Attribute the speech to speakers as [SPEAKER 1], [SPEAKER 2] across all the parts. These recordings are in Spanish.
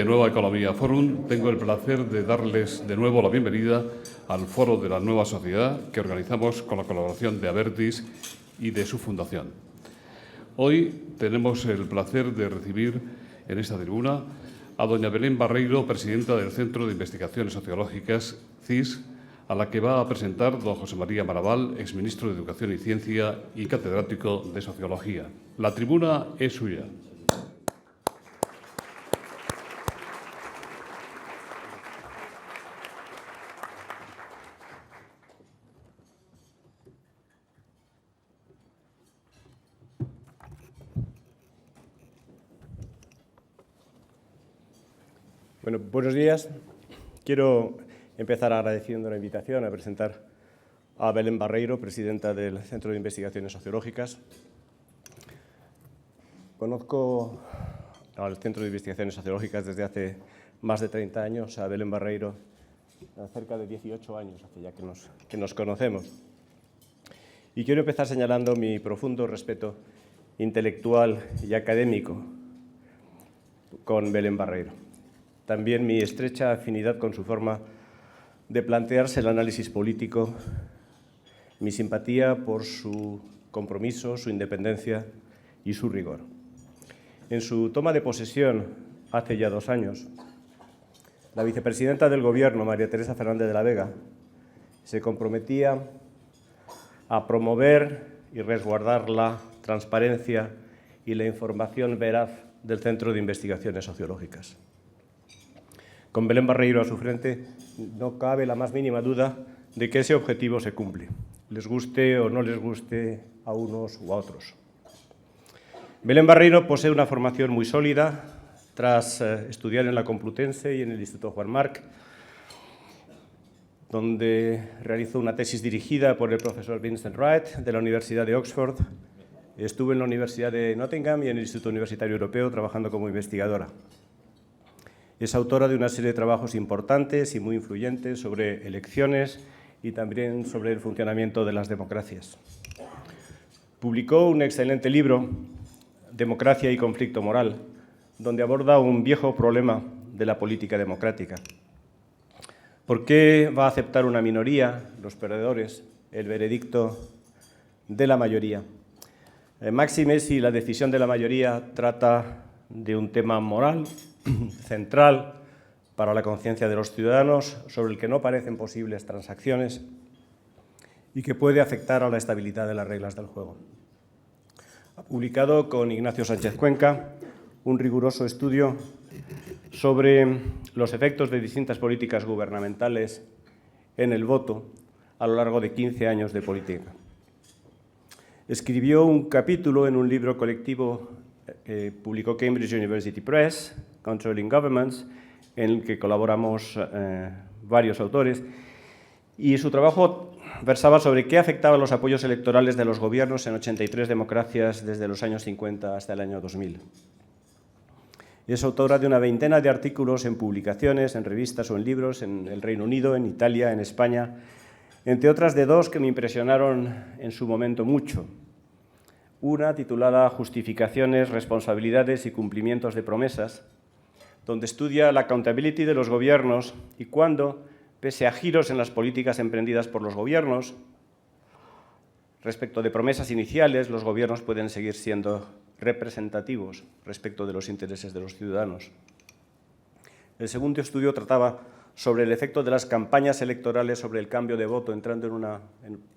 [SPEAKER 1] de Nueva Economía Forum, tengo el placer de darles de nuevo la bienvenida al Foro de la Nueva Sociedad que organizamos con la colaboración de Abertis y de su fundación. Hoy tenemos el placer de recibir en esta tribuna a doña Belén Barreiro, presidenta del Centro de Investigaciones Sociológicas, CIS, a la que va a presentar don José María Maraval, exministro de Educación y Ciencia y catedrático de Sociología. La tribuna es suya.
[SPEAKER 2] Bueno, buenos días. Quiero empezar agradeciendo la invitación a presentar a Belén Barreiro, presidenta del Centro de Investigaciones Sociológicas. Conozco al Centro de Investigaciones Sociológicas desde hace más de 30 años, a Belén Barreiro cerca de 18 años, hace ya que nos conocemos. Y quiero empezar señalando mi profundo respeto intelectual y académico con Belén Barreiro. También mi estrecha afinidad con su forma de plantearse el análisis político, mi simpatía por su compromiso, su independencia y su rigor. En su toma de posesión, hace ya 2 años, la vicepresidenta del Gobierno, María Teresa Fernández de la Vega, se comprometía a promover y resguardar la transparencia y la información veraz del Centro de Investigaciones Sociológicas. Con Belén Barreiro a su frente, no cabe la más mínima duda de que ese objetivo se cumple, les guste o no les guste a unos u a otros. Belén Barreiro posee una formación muy sólida tras estudiar en la Complutense y en el Instituto Juan March, donde realizó una tesis dirigida por el profesor Vincent Wright de la Universidad de Oxford. Estuvo en la Universidad de Nottingham y en el Instituto Universitario Europeo trabajando como investigadora. Es autora de una serie de trabajos importantes y muy influyentes sobre elecciones y también sobre el funcionamiento de las democracias. Publicó un excelente libro, Democracia y conflicto moral, donde aborda un viejo problema de la política democrática. ¿Por qué va a aceptar una minoría, los perdedores, el veredicto de la mayoría? Máxime si la decisión de la mayoría trata de un tema moral central para la conciencia de los ciudadanos, sobre el que no parecen posibles transacciones y que puede afectar a la estabilidad de las reglas del juego. Ha publicado con Ignacio Sánchez Cuenca un riguroso estudio sobre los efectos de distintas políticas gubernamentales en el voto a lo largo de 15 años de política. Escribió un capítulo en un libro colectivo que publicó Cambridge University Press, Controlling Governments, en el que colaboramos varios autores, y su trabajo versaba sobre qué afectaban los apoyos electorales de los gobiernos en 83 democracias desde los años 50 hasta el año 2000. Es autora de una veintena de artículos en publicaciones, en revistas o en libros en el Reino Unido, en Italia, en España, entre otras de 2 que me impresionaron en su momento mucho. Una titulada Justificaciones, responsabilidades y cumplimientos de promesas, donde estudia la accountability de los gobiernos y cuándo, pese a giros en las políticas emprendidas por los gobiernos, respecto de promesas iniciales, los gobiernos pueden seguir siendo representativos respecto de los intereses de los ciudadanos. El segundo estudio trataba sobre el efecto de las campañas electorales sobre el cambio de voto, entrando en una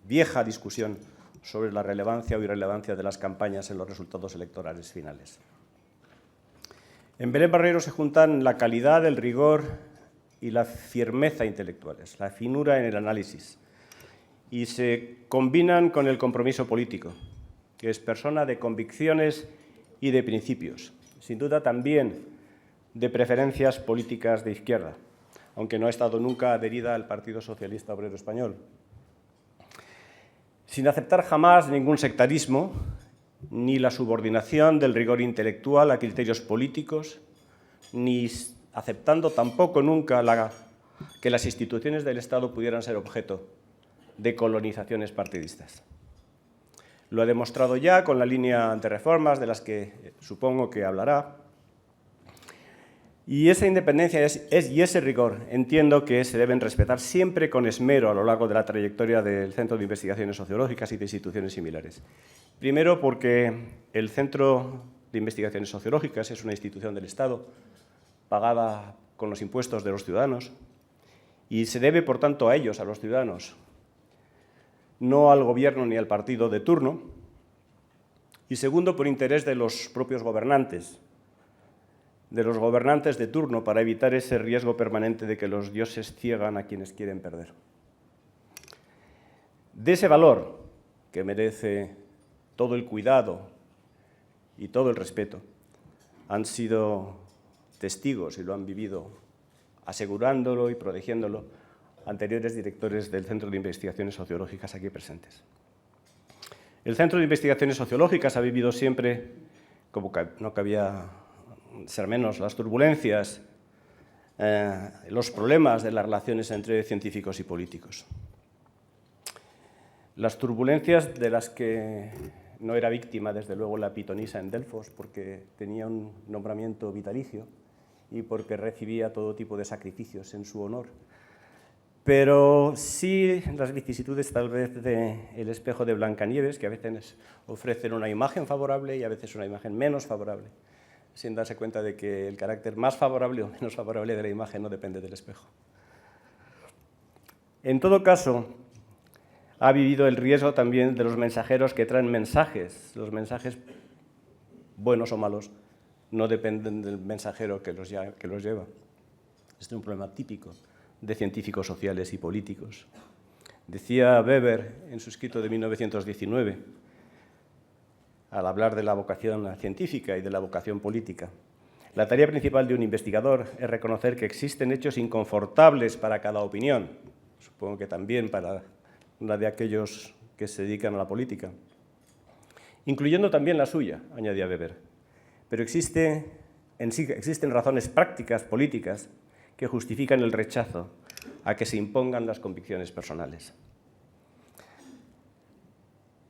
[SPEAKER 2] vieja discusión sobre la relevancia o irrelevancia de las campañas en los resultados electorales finales. En Belén Barreiro se juntan la calidad, el rigor y la firmeza intelectuales, la finura en el análisis, y se combinan con el compromiso político, que es persona de convicciones y de principios, sin duda también de preferencias políticas de izquierda, aunque no ha estado nunca adherida al Partido Socialista Obrero Español. Sin aceptar jamás ningún sectarismo, ni la subordinación del rigor intelectual a criterios políticos, ni aceptando tampoco nunca que las instituciones del Estado pudieran ser objeto de colonizaciones partidistas. Lo ha demostrado ya con la línea de reformas de las que supongo que hablará. Y esa independencia y ese rigor entiendo que se deben respetar siempre con esmero a lo largo de la trayectoria del Centro de Investigaciones Sociológicas y de instituciones similares. Primero, porque el Centro de Investigaciones Sociológicas es una institución del Estado pagada con los impuestos de los ciudadanos y se debe, por tanto, a ellos, a los ciudadanos, no al gobierno ni al partido de turno. Y segundo, por interés de los propios gobernantes, de turno, para evitar ese riesgo permanente de que los dioses ciegan a quienes quieren perder. De ese valor, que merece todo el cuidado y todo el respeto, han sido testigos y lo han vivido asegurándolo y protegiéndolo anteriores directores del Centro de Investigaciones Sociológicas aquí presentes. El Centro de Investigaciones Sociológicas ha vivido siempre, como no cabía ser menos, las turbulencias, los problemas de las relaciones entre científicos y políticos. Las turbulencias de las que no era víctima, desde luego, la pitonisa en Delfos, porque tenía un nombramiento vitalicio y porque recibía todo tipo de sacrificios en su honor. Pero sí las vicisitudes, tal vez, del espejo de Blancanieves, que a veces ofrecen una imagen favorable y a veces una imagen menos favorable, sin darse cuenta de que el carácter más favorable o menos favorable de la imagen no depende del espejo. En todo caso, ha vivido el riesgo también de los mensajeros que traen mensajes. Los mensajes, buenos o malos, no dependen del mensajero que los lleva. Este es un problema típico de científicos sociales y políticos. Decía Weber en su escrito de 1919, al hablar de la vocación científica y de la vocación política: la tarea principal de un investigador es reconocer que existen hechos inconfortables para cada opinión, supongo que también para la de aquellos que se dedican a la política, incluyendo también la suya, añadía Weber. Pero existen razones prácticas, políticas, que justifican el rechazo a que se impongan las convicciones personales.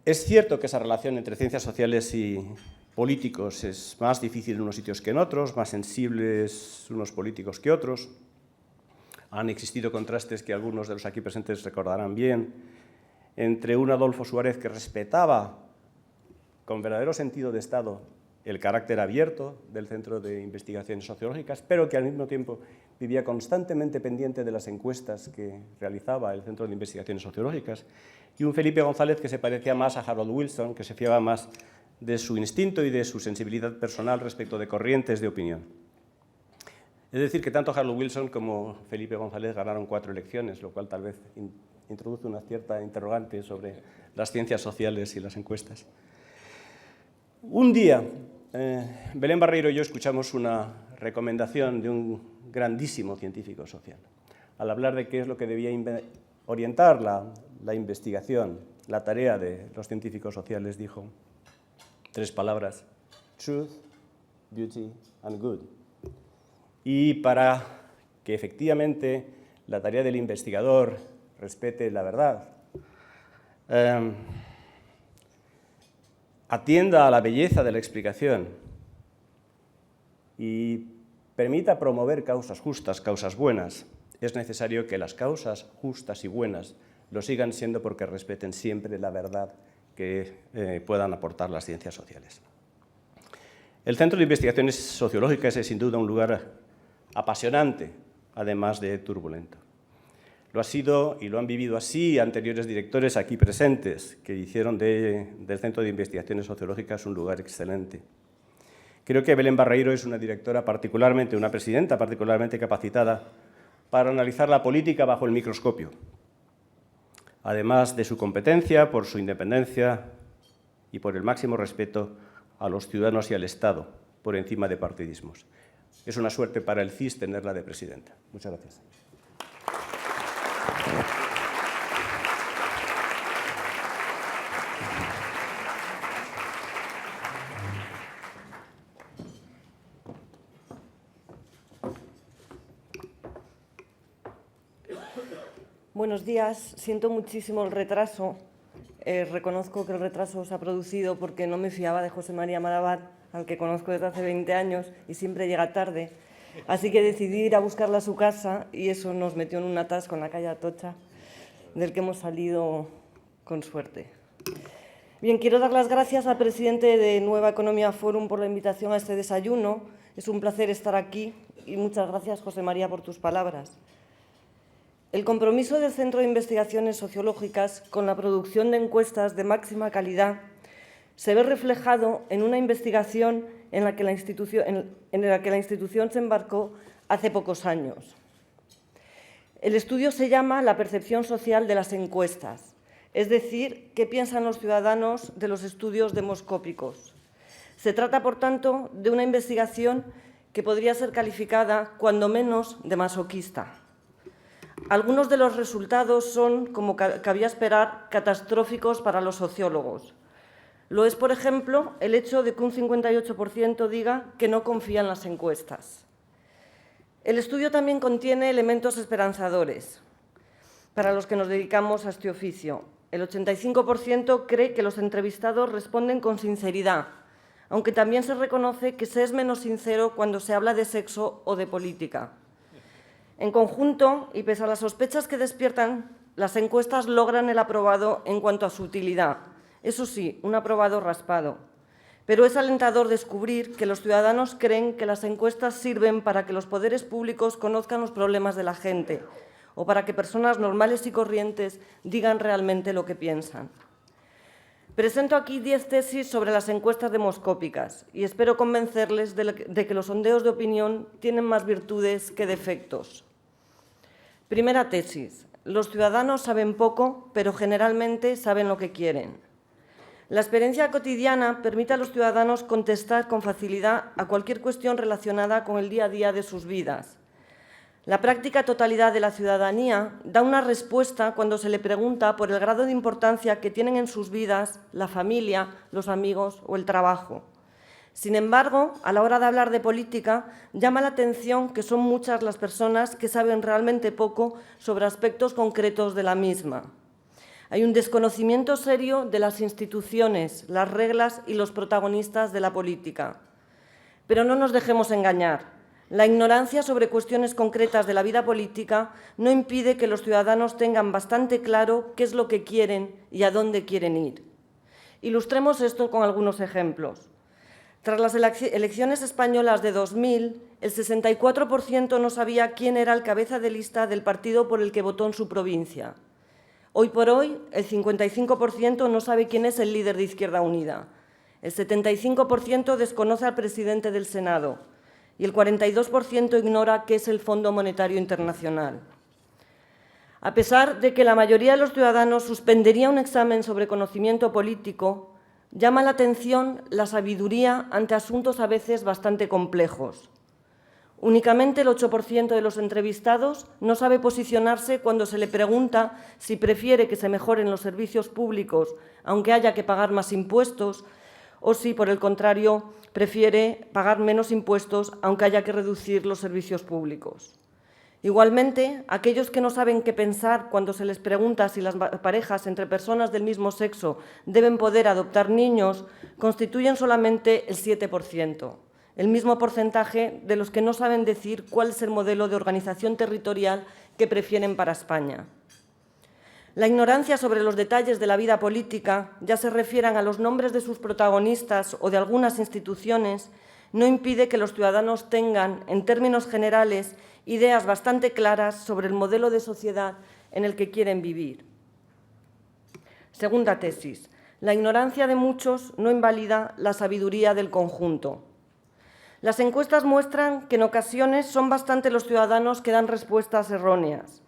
[SPEAKER 2] Es cierto que esa relación entre ciencias sociales y políticos es más difícil en unos sitios que en otros, más sensibles unos políticos que otros. Han existido contrastes que algunos de los aquí presentes recordarán bien, entre un Adolfo Suárez que respetaba con verdadero sentido de Estado el carácter abierto del Centro de Investigaciones Sociológicas, pero que al mismo tiempo vivía constantemente pendiente de las encuestas que realizaba el Centro de Investigaciones Sociológicas, y un Felipe González que se parecía más a Harold Wilson, que se fiaba más de su instinto y de su sensibilidad personal respecto de corrientes de opinión. Es decir, que tanto Harold Wilson como Felipe González ganaron 4 elecciones, lo cual tal vez introduce una cierta interrogante sobre las ciencias sociales y las encuestas. Un día, Belén Barreiro y yo escuchamos una recomendación de un grandísimo científico social, al hablar de qué es lo que debía orientar la investigación, la tarea de los científicos sociales. Dijo 3 palabras: truth, beauty and good. Y para que efectivamente la tarea del investigador respete la verdad, atienda a la belleza de la explicación y permita promover causas justas, causas buenas, es necesario que las causas justas y buenas lo sigan siendo porque respeten siempre la verdad que puedan aportar las ciencias sociales. El Centro de Investigaciones Sociológicas es sin duda un lugar apasionante, además de turbulento. Lo ha sido y lo han vivido así anteriores directores aquí presentes, que hicieron del Centro de Investigaciones Sociológicas un lugar excelente. Creo que Belén Barreiro es una presidenta particularmente capacitada para analizar la política bajo el microscopio, además de su competencia, por su independencia y por el máximo respeto a los ciudadanos y al Estado, por encima de partidismos. Es una suerte para el CIS tenerla de presidenta. Muchas gracias.
[SPEAKER 3] Buenos días. Siento muchísimo el retraso. Reconozco que el retraso se ha producido porque no me fiaba de José María Maravat, al que conozco desde hace 20 años y siempre llega tarde. Así que decidí ir a buscarla a su casa y eso nos metió en un atasco en la calle Atocha, del que hemos salido con suerte. Bien, quiero dar las gracias al presidente de Nueva Economía Forum por la invitación a este desayuno. Es un placer estar aquí y muchas gracias, José María, por tus palabras. El compromiso del Centro de Investigaciones Sociológicas con la producción de encuestas de máxima calidad se ve reflejado en una investigación en la que la institución se embarcó hace pocos años. El estudio se llama La percepción social de las encuestas, es decir, qué piensan los ciudadanos de los estudios demoscópicos. Se trata, por tanto, de una investigación que podría ser calificada, cuando menos, de masoquista. Algunos de los resultados son, como cabía esperar, catastróficos para los sociólogos. Lo es, por ejemplo, el hecho de que un 58% diga que no confía en las encuestas. El estudio también contiene elementos esperanzadores para los que nos dedicamos a este oficio. El 85% cree que los entrevistados responden con sinceridad, aunque también se reconoce que se es menos sincero cuando se habla de sexo o de política. En conjunto, y pese a las sospechas que despiertan, las encuestas logran el aprobado en cuanto a su utilidad. Eso sí, un aprobado raspado. Pero es alentador descubrir que los ciudadanos creen que las encuestas sirven para que los poderes públicos conozcan los problemas de la gente o para que personas normales y corrientes digan realmente lo que piensan. Presento aquí 10 tesis sobre las encuestas demoscópicas y espero convencerles de que los sondeos de opinión tienen más virtudes que defectos. Primera tesis. Los ciudadanos saben poco, pero generalmente saben lo que quieren. La experiencia cotidiana permite a los ciudadanos contestar con facilidad a cualquier cuestión relacionada con el día a día de sus vidas. La práctica totalidad de la ciudadanía da una respuesta cuando se le pregunta por el grado de importancia que tienen en sus vidas la familia, los amigos o el trabajo. Sin embargo, a la hora de hablar de política, llama la atención que son muchas las personas que saben realmente poco sobre aspectos concretos de la misma. Hay un desconocimiento serio de las instituciones, las reglas y los protagonistas de la política. Pero no nos dejemos engañar. La ignorancia sobre cuestiones concretas de la vida política no impide que los ciudadanos tengan bastante claro qué es lo que quieren y a dónde quieren ir. Ilustremos esto con algunos ejemplos. Tras las elecciones españolas de 2000, el 64% no sabía quién era el cabeza de lista del partido por el que votó en su provincia. Hoy por hoy, el 55% no sabe quién es el líder de Izquierda Unida. El 75% desconoce al presidente del Senado y el 42% ignora qué es el Fondo Monetario Internacional. A pesar de que la mayoría de los ciudadanos suspendería un examen sobre conocimiento político, llama la atención la sabiduría ante asuntos a veces bastante complejos. Únicamente el 8% de los entrevistados no sabe posicionarse cuando se le pregunta si prefiere que se mejoren los servicios públicos, aunque haya que pagar más impuestos, o si, por el contrario, prefiere pagar menos impuestos, aunque haya que reducir los servicios públicos. Igualmente, aquellos que no saben qué pensar cuando se les pregunta si las parejas entre personas del mismo sexo deben poder adoptar niños, constituyen solamente el 7%. El mismo porcentaje de los que no saben decir cuál es el modelo de organización territorial que prefieren para España. La ignorancia sobre los detalles de la vida política, ya se refieran a los nombres de sus protagonistas o de algunas instituciones, no impide que los ciudadanos tengan, en términos generales, ideas bastante claras sobre el modelo de sociedad en el que quieren vivir. Segunda tesis. La ignorancia de muchos no invalida la sabiduría del conjunto. Las encuestas muestran que en ocasiones son bastante los ciudadanos que dan respuestas erróneas.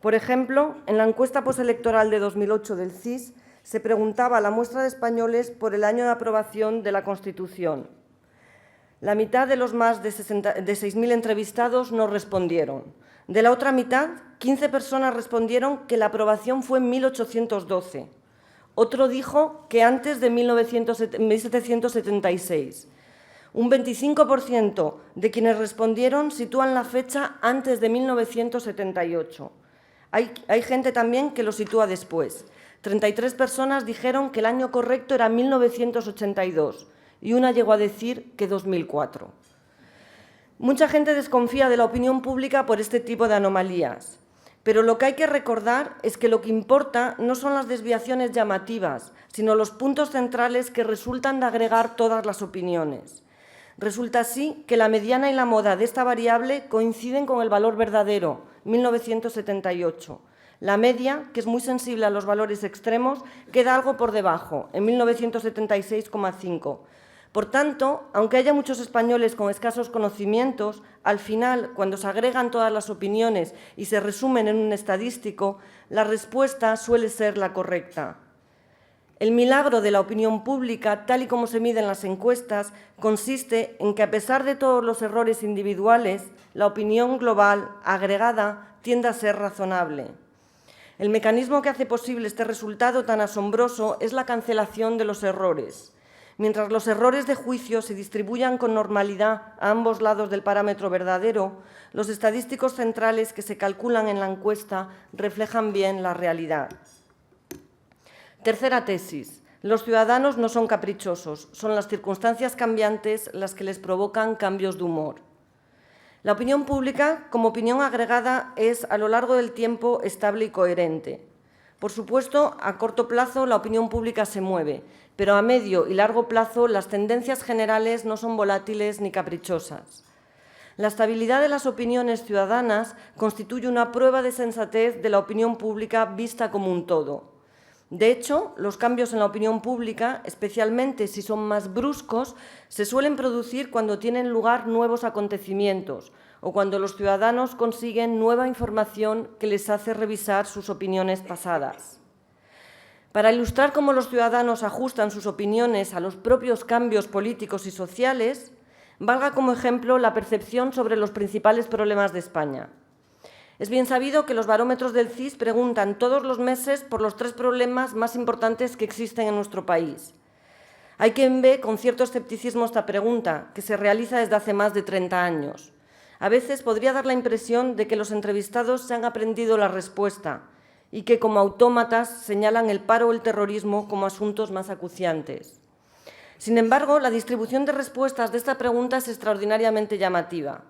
[SPEAKER 3] Por ejemplo, en la encuesta postelectoral de 2008 del CIS se preguntaba a la muestra de españoles por el año de aprobación de la Constitución. La mitad de los más de 6.000 entrevistados no respondieron. De la otra mitad, 15 personas respondieron que la aprobación fue en 1812. Otro dijo que antes de 1776. Un 25% de quienes respondieron sitúan la fecha antes de 1978. Hay gente también que lo sitúa después. 33 personas dijeron que el año correcto era 1982 y una llegó a decir que 2004. Mucha gente desconfía de la opinión pública por este tipo de anomalías, pero lo que hay que recordar es que lo que importa no son las desviaciones llamativas, sino los puntos centrales que resultan de agregar todas las opiniones. Resulta así que la mediana y la moda de esta variable coinciden con el valor verdadero, 1978. La media, que es muy sensible a los valores extremos, queda algo por debajo, en 1976,5. Por tanto, aunque haya muchos españoles con escasos conocimientos, al final, cuando se agregan todas las opiniones y se resumen en un estadístico, la respuesta suele ser la correcta. El milagro de la opinión pública, tal y como se mide en las encuestas, consiste en que, a pesar de todos los errores individuales, la opinión global, agregada, tiende a ser razonable. El mecanismo que hace posible este resultado tan asombroso es la cancelación de los errores. Mientras los errores de juicio se distribuyan con normalidad a ambos lados del parámetro verdadero, los estadísticos centrales que se calculan en la encuesta reflejan bien la realidad. Tercera tesis. Los ciudadanos no son caprichosos, son las circunstancias cambiantes las que les provocan cambios de humor. La opinión pública, como opinión agregada, es a lo largo del tiempo estable y coherente. Por supuesto, a corto plazo la opinión pública se mueve, pero a medio y largo plazo las tendencias generales no son volátiles ni caprichosas. La estabilidad de las opiniones ciudadanas constituye una prueba de sensatez de la opinión pública vista como un todo. De hecho, los cambios en la opinión pública, especialmente si son más bruscos, se suelen producir cuando tienen lugar nuevos acontecimientos o cuando los ciudadanos consiguen nueva información que les hace revisar sus opiniones pasadas. Para ilustrar cómo los ciudadanos ajustan sus opiniones a los propios cambios políticos y sociales, valga como ejemplo la percepción sobre los principales problemas de España. Es bien sabido que los barómetros del CIS preguntan todos los meses por los 3 problemas más importantes que existen en nuestro país. Hay quien ve con cierto escepticismo esta pregunta, que se realiza desde hace más de 30 años. A veces podría dar la impresión de que los entrevistados se han aprendido la respuesta y que, como autómatas, señalan el paro o el terrorismo como asuntos más acuciantes. Sin embargo, la distribución de respuestas de esta pregunta es extraordinariamente llamativa.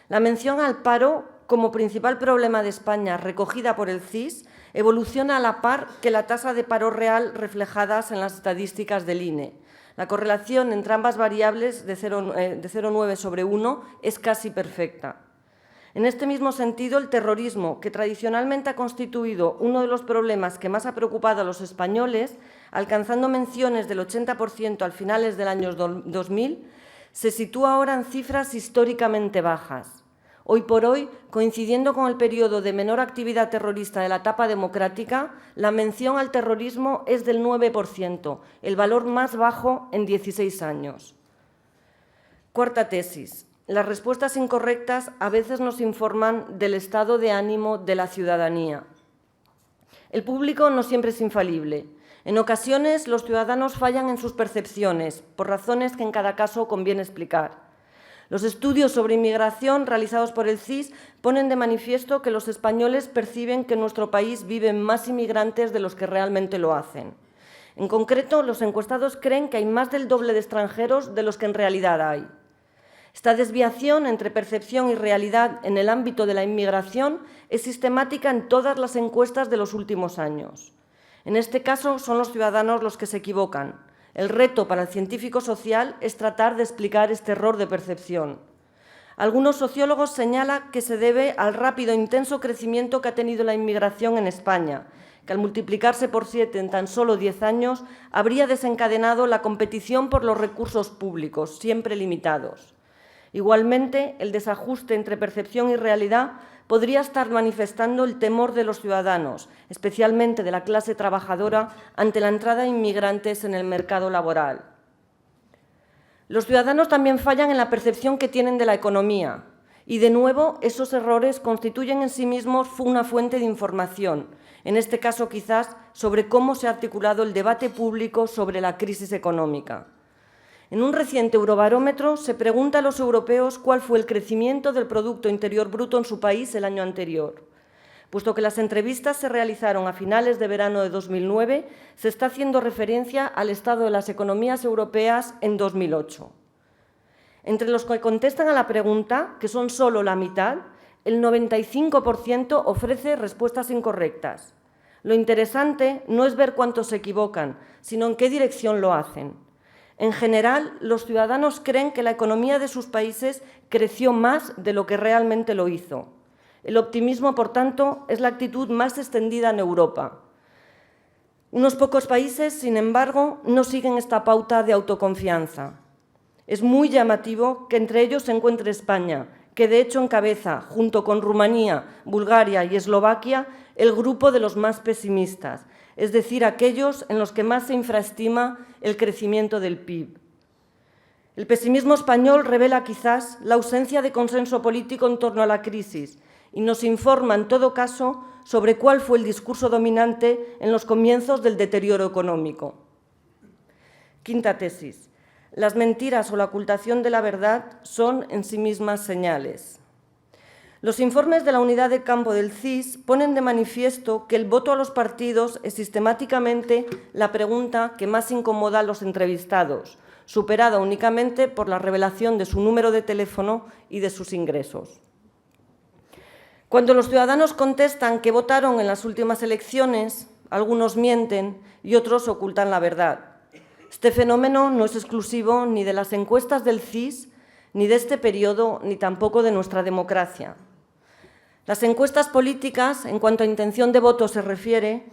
[SPEAKER 3] La mención al paro como principal problema de España recogida por el CIS evoluciona a la par que la tasa de paro real reflejadas en las estadísticas del INE. La correlación entre ambas variables de 0,9 sobre 1 es casi perfecta. En este mismo sentido, el terrorismo, que tradicionalmente ha constituido uno de los problemas que más ha preocupado a los españoles, alcanzando menciones del 80% al finales del año 2000, se sitúa ahora en cifras históricamente bajas. Hoy por hoy, coincidiendo con el periodo de menor actividad terrorista de la etapa democrática, la mención al terrorismo es del 9%, el valor más bajo en 16 años. Cuarta tesis. Las respuestas incorrectas a veces nos informan del estado de ánimo de la ciudadanía. El público no siempre es infalible. En ocasiones, los ciudadanos fallan en sus percepciones, por razones que en cada caso conviene explicar. Los estudios sobre inmigración realizados por el CIS ponen de manifiesto que los españoles perciben que en nuestro país viven más inmigrantes de los que realmente lo hacen. En concreto, los encuestados creen que hay más del doble de extranjeros de los que en realidad hay. Esta desviación entre percepción y realidad en el ámbito de la inmigración es sistemática en todas las encuestas de los últimos años. En este caso, son los ciudadanos los que se equivocan. El reto para el científico social es tratar de explicar este error de percepción. Algunos sociólogos señalan que se debe al rápido e intenso crecimiento que ha tenido la inmigración en España, que al multiplicarse por 7 en tan solo 10 años habría desencadenado la competición por los recursos públicos, siempre limitados. Igualmente, el desajuste entre percepción y realidad podría estar manifestando el temor de los ciudadanos, especialmente de la clase trabajadora, ante la entrada de inmigrantes en el mercado laboral. Los ciudadanos también fallan en la percepción que tienen de la economía y, de nuevo, esos errores constituyen en sí mismos una fuente de información, en este caso quizás sobre cómo se ha articulado el debate público sobre la crisis económica. En un reciente Eurobarómetro se pregunta a los europeos cuál fue el crecimiento del Producto Interior Bruto en su país el año anterior. Puesto que las entrevistas se realizaron a finales de verano de 2009, se está haciendo referencia al estado de las economías europeas en 2008. Entre los que contestan a la pregunta, que son solo la mitad, el 95% ofrece respuestas incorrectas. Lo interesante no es ver cuántos se equivocan, sino en qué dirección lo hacen. En general, los ciudadanos creen que la economía de sus países creció más de lo que realmente lo hizo. El optimismo, por tanto, es la actitud más extendida en Europa. Unos pocos países, sin embargo, no siguen esta pauta de autoconfianza. Es muy llamativo que entre ellos se encuentre España, que de hecho encabeza, junto con Rumanía, Bulgaria y Eslovaquia, el grupo de los más pesimistas, es decir, aquellos en los que más se infraestima el crecimiento del PIB. El pesimismo español revela quizás la ausencia de consenso político en torno a la crisis y nos informa, en todo caso, sobre cuál fue el discurso dominante en los comienzos del deterioro económico. Quinta tesis. Las mentiras o la ocultación de la verdad son en sí mismas señales. Los informes de la unidad de campo del CIS ponen de manifiesto que el voto a los partidos es sistemáticamente la pregunta que más incomoda a los entrevistados, superada únicamente por la revelación de su número de teléfono y de sus ingresos. Cuando los ciudadanos contestan que votaron en las últimas elecciones, algunos mienten y otros ocultan la verdad. Este fenómeno no es exclusivo ni de las encuestas del CIS, ni de este periodo, ni tampoco de nuestra democracia. Las encuestas políticas, en cuanto a intención de voto se refiere,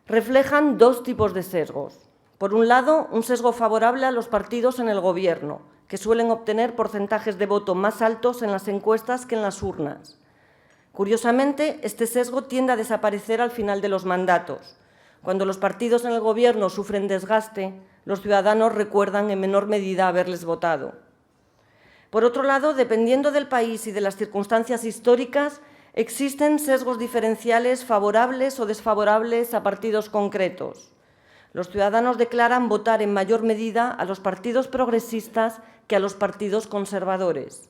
[SPEAKER 3] reflejan dos tipos de sesgos. Por un lado, un sesgo favorable a los partidos en el Gobierno, que suelen obtener porcentajes de voto más altos en las encuestas que en las urnas. Curiosamente, este sesgo tiende a desaparecer al final de los mandatos. Cuando los partidos en el Gobierno sufren desgaste, los ciudadanos recuerdan en menor medida haberles votado. Por otro lado, dependiendo del país y de las circunstancias históricas, existen sesgos diferenciales favorables o desfavorables a partidos concretos. Los ciudadanos declaran votar en mayor medida a los partidos progresistas que a los partidos conservadores.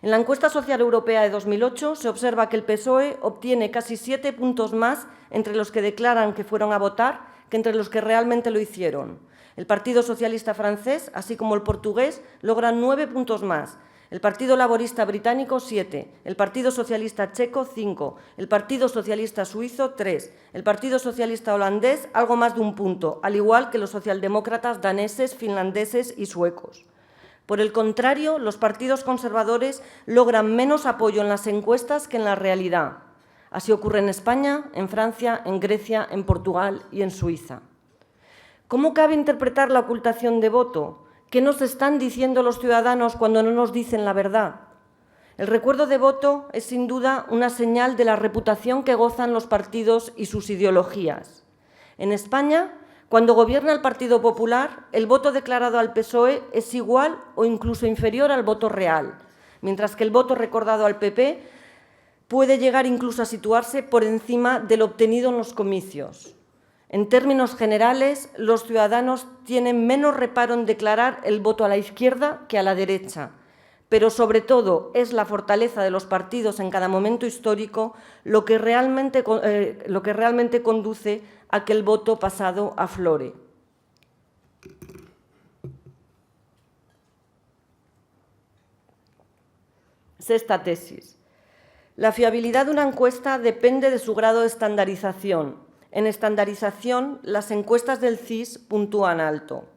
[SPEAKER 3] En la encuesta social europea de 2008 se observa que el PSOE obtiene casi 7 puntos más entre los que declaran que fueron a votar que entre los que realmente lo hicieron. El Partido Socialista francés, así como el portugués, logran 9 puntos más. El Partido Laborista británico, 7. El Partido Socialista checo, 5. El Partido Socialista suizo, 3. El Partido Socialista holandés, algo más de 1 punto, al igual que los socialdemócratas daneses, finlandeses y suecos. Por el contrario, los partidos conservadores logran menos apoyo en las encuestas que en la realidad. Así ocurre en España, en Francia, en Grecia, en Portugal y en Suiza. ¿Cómo cabe interpretar la ocultación de voto? ¿Qué nos están diciendo los ciudadanos cuando no nos dicen la verdad? El recuerdo de voto es sin duda una señal de la reputación que gozan los partidos y sus ideologías. En España, cuando gobierna el Partido Popular, el voto declarado al PSOE es igual o incluso inferior al voto real, mientras que el voto recordado al PP puede llegar incluso a situarse por encima del obtenido en los comicios. En términos generales, los ciudadanos tienen menos reparo en declarar el voto a la izquierda que a la derecha, pero sobre todo es la fortaleza de los partidos en cada momento histórico lo que realmente conduce a que el voto pasado aflore. Sexta tesis. La fiabilidad de una encuesta depende de su grado de estandarización. En estandarización, las encuestas del CIS puntúan alto.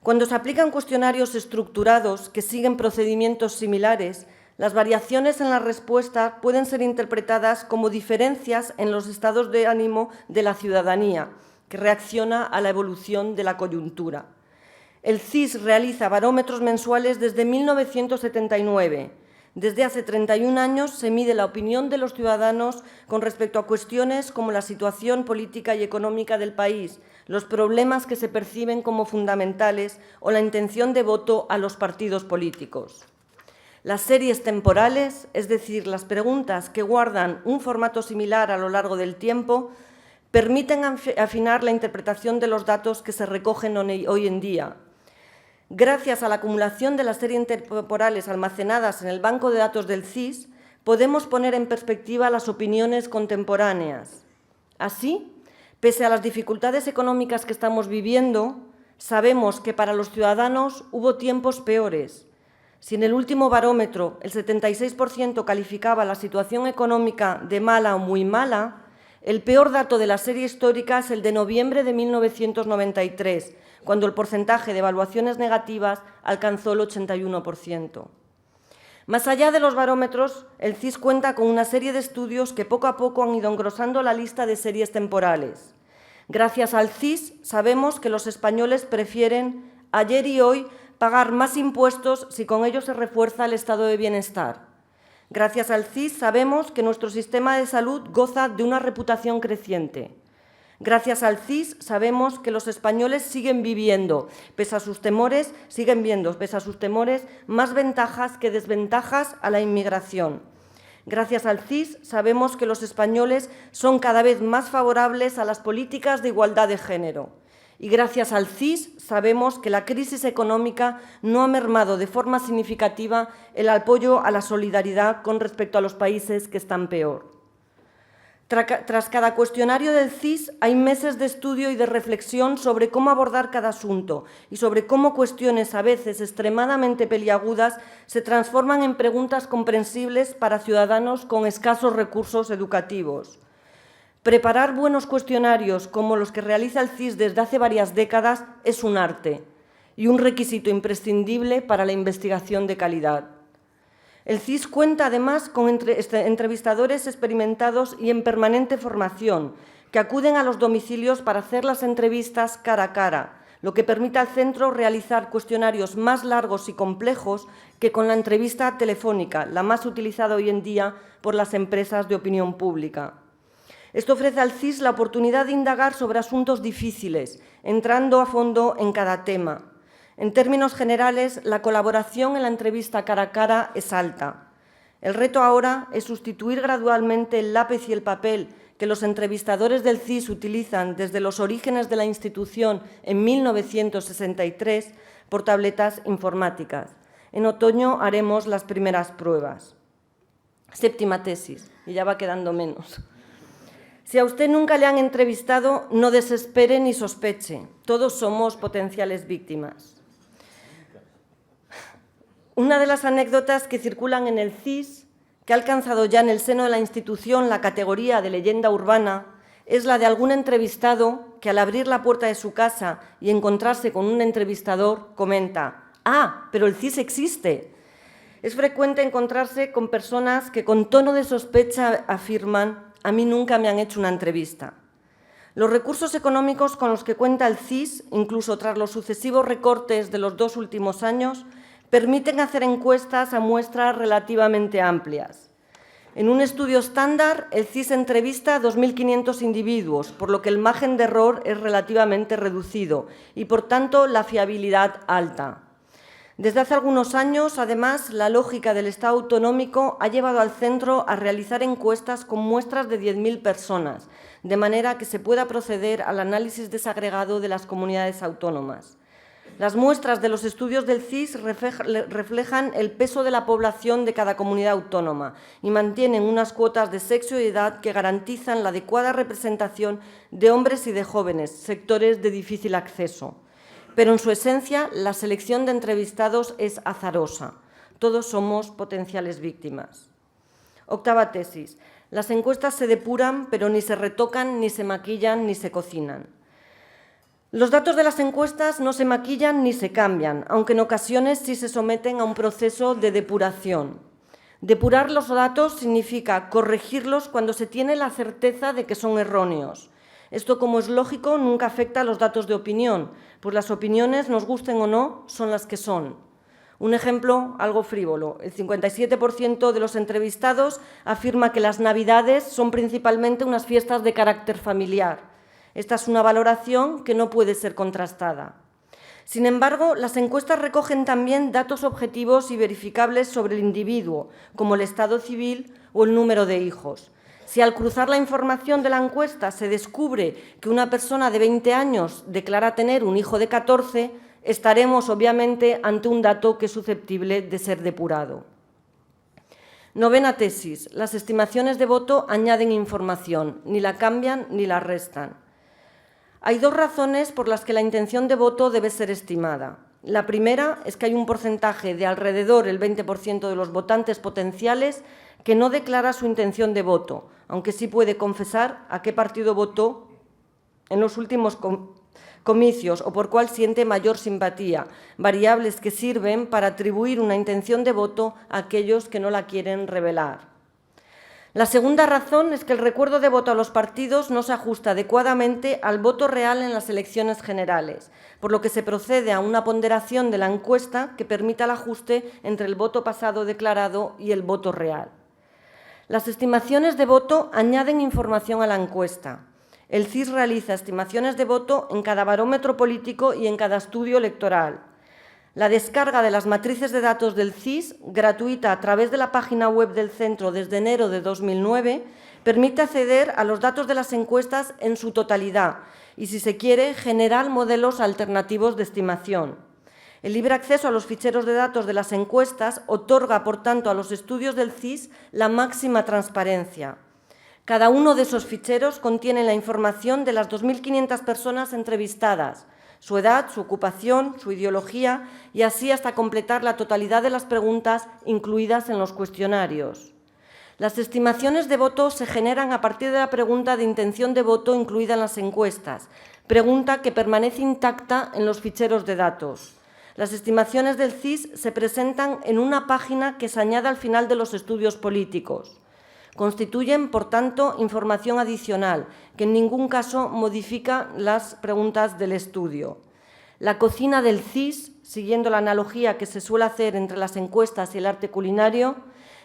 [SPEAKER 3] Cuando se aplican cuestionarios estructurados que siguen procedimientos similares, las variaciones en la respuesta pueden ser interpretadas como diferencias en los estados de ánimo de la ciudadanía, que reacciona a la evolución de la coyuntura. El CIS realiza barómetros mensuales desde 1979. Desde hace 31 años se mide la opinión de los ciudadanos con respecto a cuestiones como la situación política y económica del país, los problemas que se perciben como fundamentales o la intención de voto a los partidos políticos. Las series temporales, es decir, las preguntas que guardan un formato similar a lo largo del tiempo, permiten afinar la interpretación de los datos que se recogen hoy en día. Gracias a la acumulación de las series temporales almacenadas en el banco de datos del CIS, podemos poner en perspectiva las opiniones contemporáneas. Así, pese a las dificultades económicas que estamos viviendo, sabemos que para los ciudadanos hubo tiempos peores. Si en el último barómetro el 76% calificaba la situación económica de mala o muy mala, el peor dato de la serie histórica es el de noviembre de 1993, cuando el porcentaje de evaluaciones negativas alcanzó el 81%. Más allá de los barómetros, el CIS cuenta con una serie de estudios que poco a poco han ido engrosando la lista de series temporales. Gracias al CIS sabemos que los españoles prefieren, ayer y hoy, pagar más impuestos si con ello se refuerza el estado de bienestar. Gracias al CIS sabemos que nuestro sistema de salud goza de una reputación creciente. Gracias al CIS sabemos que los españoles siguen viendo, pese a sus temores, más ventajas que desventajas a la inmigración. Gracias al CIS sabemos que los españoles son cada vez más favorables a las políticas de igualdad de género. Y gracias al CIS sabemos que la crisis económica no ha mermado de forma significativa el apoyo a la solidaridad con respecto a los países que están peor. Tras cada cuestionario del CIS hay meses de estudio y de reflexión sobre cómo abordar cada asunto y sobre cómo cuestiones a veces extremadamente peliagudas se transforman en preguntas comprensibles para ciudadanos con escasos recursos educativos. Preparar buenos cuestionarios como los que realiza el CIS desde hace varias décadas es un arte y un requisito imprescindible para la investigación de calidad. El CIS cuenta además con entrevistadores experimentados y en permanente formación que acuden a los domicilios para hacer las entrevistas cara a cara, lo que permite al centro realizar cuestionarios más largos y complejos que con la entrevista telefónica, la más utilizada hoy en día por las empresas de opinión pública. Esto ofrece al CIS la oportunidad de indagar sobre asuntos difíciles, entrando a fondo en cada tema. En términos generales, la colaboración en la entrevista cara a cara es alta. El reto ahora es sustituir gradualmente el lápiz y el papel que los entrevistadores del CIS utilizan desde los orígenes de la institución en 1963 por tabletas informáticas. En otoño haremos las primeras pruebas. Séptima tesis, y ya va quedando menos. Si a usted nunca le han entrevistado, no desespere ni sospeche. Todos somos potenciales víctimas. Una de las anécdotas que circulan en el CIS, que ha alcanzado ya en el seno de la institución la categoría de leyenda urbana, es la de algún entrevistado que al abrir la puerta de su casa y encontrarse con un entrevistador comenta: «Ah, pero el CIS existe». Es frecuente encontrarse con personas que con tono de sospecha afirman: «A mí nunca me han hecho una entrevista». Los recursos económicos con los que cuenta el CIS, incluso tras los sucesivos recortes de los 2 últimos años, permiten hacer encuestas a muestras relativamente amplias. En un estudio estándar, el CIS entrevista a 2.500 individuos, por lo que el margen de error es relativamente reducido y, por tanto, la fiabilidad alta. Desde hace algunos años, además, la lógica del Estado autonómico ha llevado al centro a realizar encuestas con muestras de 10.000 personas, de manera que se pueda proceder al análisis desagregado de las comunidades autónomas. Las muestras de los estudios del CIS reflejan el peso de la población de cada comunidad autónoma y mantienen unas cuotas de sexo y edad que garantizan la adecuada representación de hombres y de jóvenes, sectores de difícil acceso. Pero en su esencia, la selección de entrevistados es azarosa. Todos somos potenciales víctimas. Octava tesis. Las encuestas se depuran, pero ni se retocan, ni se maquillan, ni se cocinan. Los datos de las encuestas no se maquillan ni se cambian, aunque en ocasiones sí se someten a un proceso de depuración. Depurar los datos significa corregirlos cuando se tiene la certeza de que son erróneos. Esto, como es lógico, nunca afecta a los datos de opinión, pues las opiniones, nos gusten o no, son las que son. Un ejemplo algo frívolo. El 57% de los entrevistados afirma que las Navidades son principalmente unas fiestas de carácter familiar. Esta es una valoración que no puede ser contrastada. Sin embargo, las encuestas recogen también datos objetivos y verificables sobre el individuo, como el estado civil o el número de hijos. Si al cruzar la información de la encuesta se descubre que una persona de 20 años declara tener un hijo de 14, estaremos obviamente ante un dato que es susceptible de ser depurado. Novena tesis. Las estimaciones de voto añaden información, ni la cambian ni la restan. Hay 2 razones por las que la intención de voto debe ser estimada. La primera es que hay un porcentaje de alrededor el 20% de los votantes potenciales que no declara su intención de voto, aunque sí puede confesar a qué partido votó en los últimos comicios o por cuál siente mayor simpatía, variables que sirven para atribuir una intención de voto a aquellos que no la quieren revelar. La segunda razón es que el recuerdo de voto a los partidos no se ajusta adecuadamente al voto real en las elecciones generales, por lo que se procede a una ponderación de la encuesta que permita el ajuste entre el voto pasado declarado y el voto real. Las estimaciones de voto añaden información a la encuesta. El CIS realiza estimaciones de voto en cada barómetro político y en cada estudio electoral. La descarga de las matrices de datos del CIS, gratuita a través de la página web del centro desde enero de 2009, permite acceder a los datos de las encuestas en su totalidad y, si se quiere, generar modelos alternativos de estimación. El libre acceso a los ficheros de datos de las encuestas otorga, por tanto, a los estudios del CIS la máxima transparencia. Cada uno de esos ficheros contiene la información de las 2.500 personas entrevistadas, su edad, su ocupación, su ideología y así hasta completar la totalidad de las preguntas incluidas en los cuestionarios. Las estimaciones de voto se generan a partir de la pregunta de intención de voto incluida en las encuestas, pregunta que permanece intacta en los ficheros de datos. Las estimaciones del CIS se presentan en una página que se añade al final de los estudios políticos. Constituyen, por tanto, información adicional, que en ningún caso modifica las preguntas del estudio. La cocina del CIS, siguiendo la analogía que se suele hacer entre las encuestas y el arte culinario,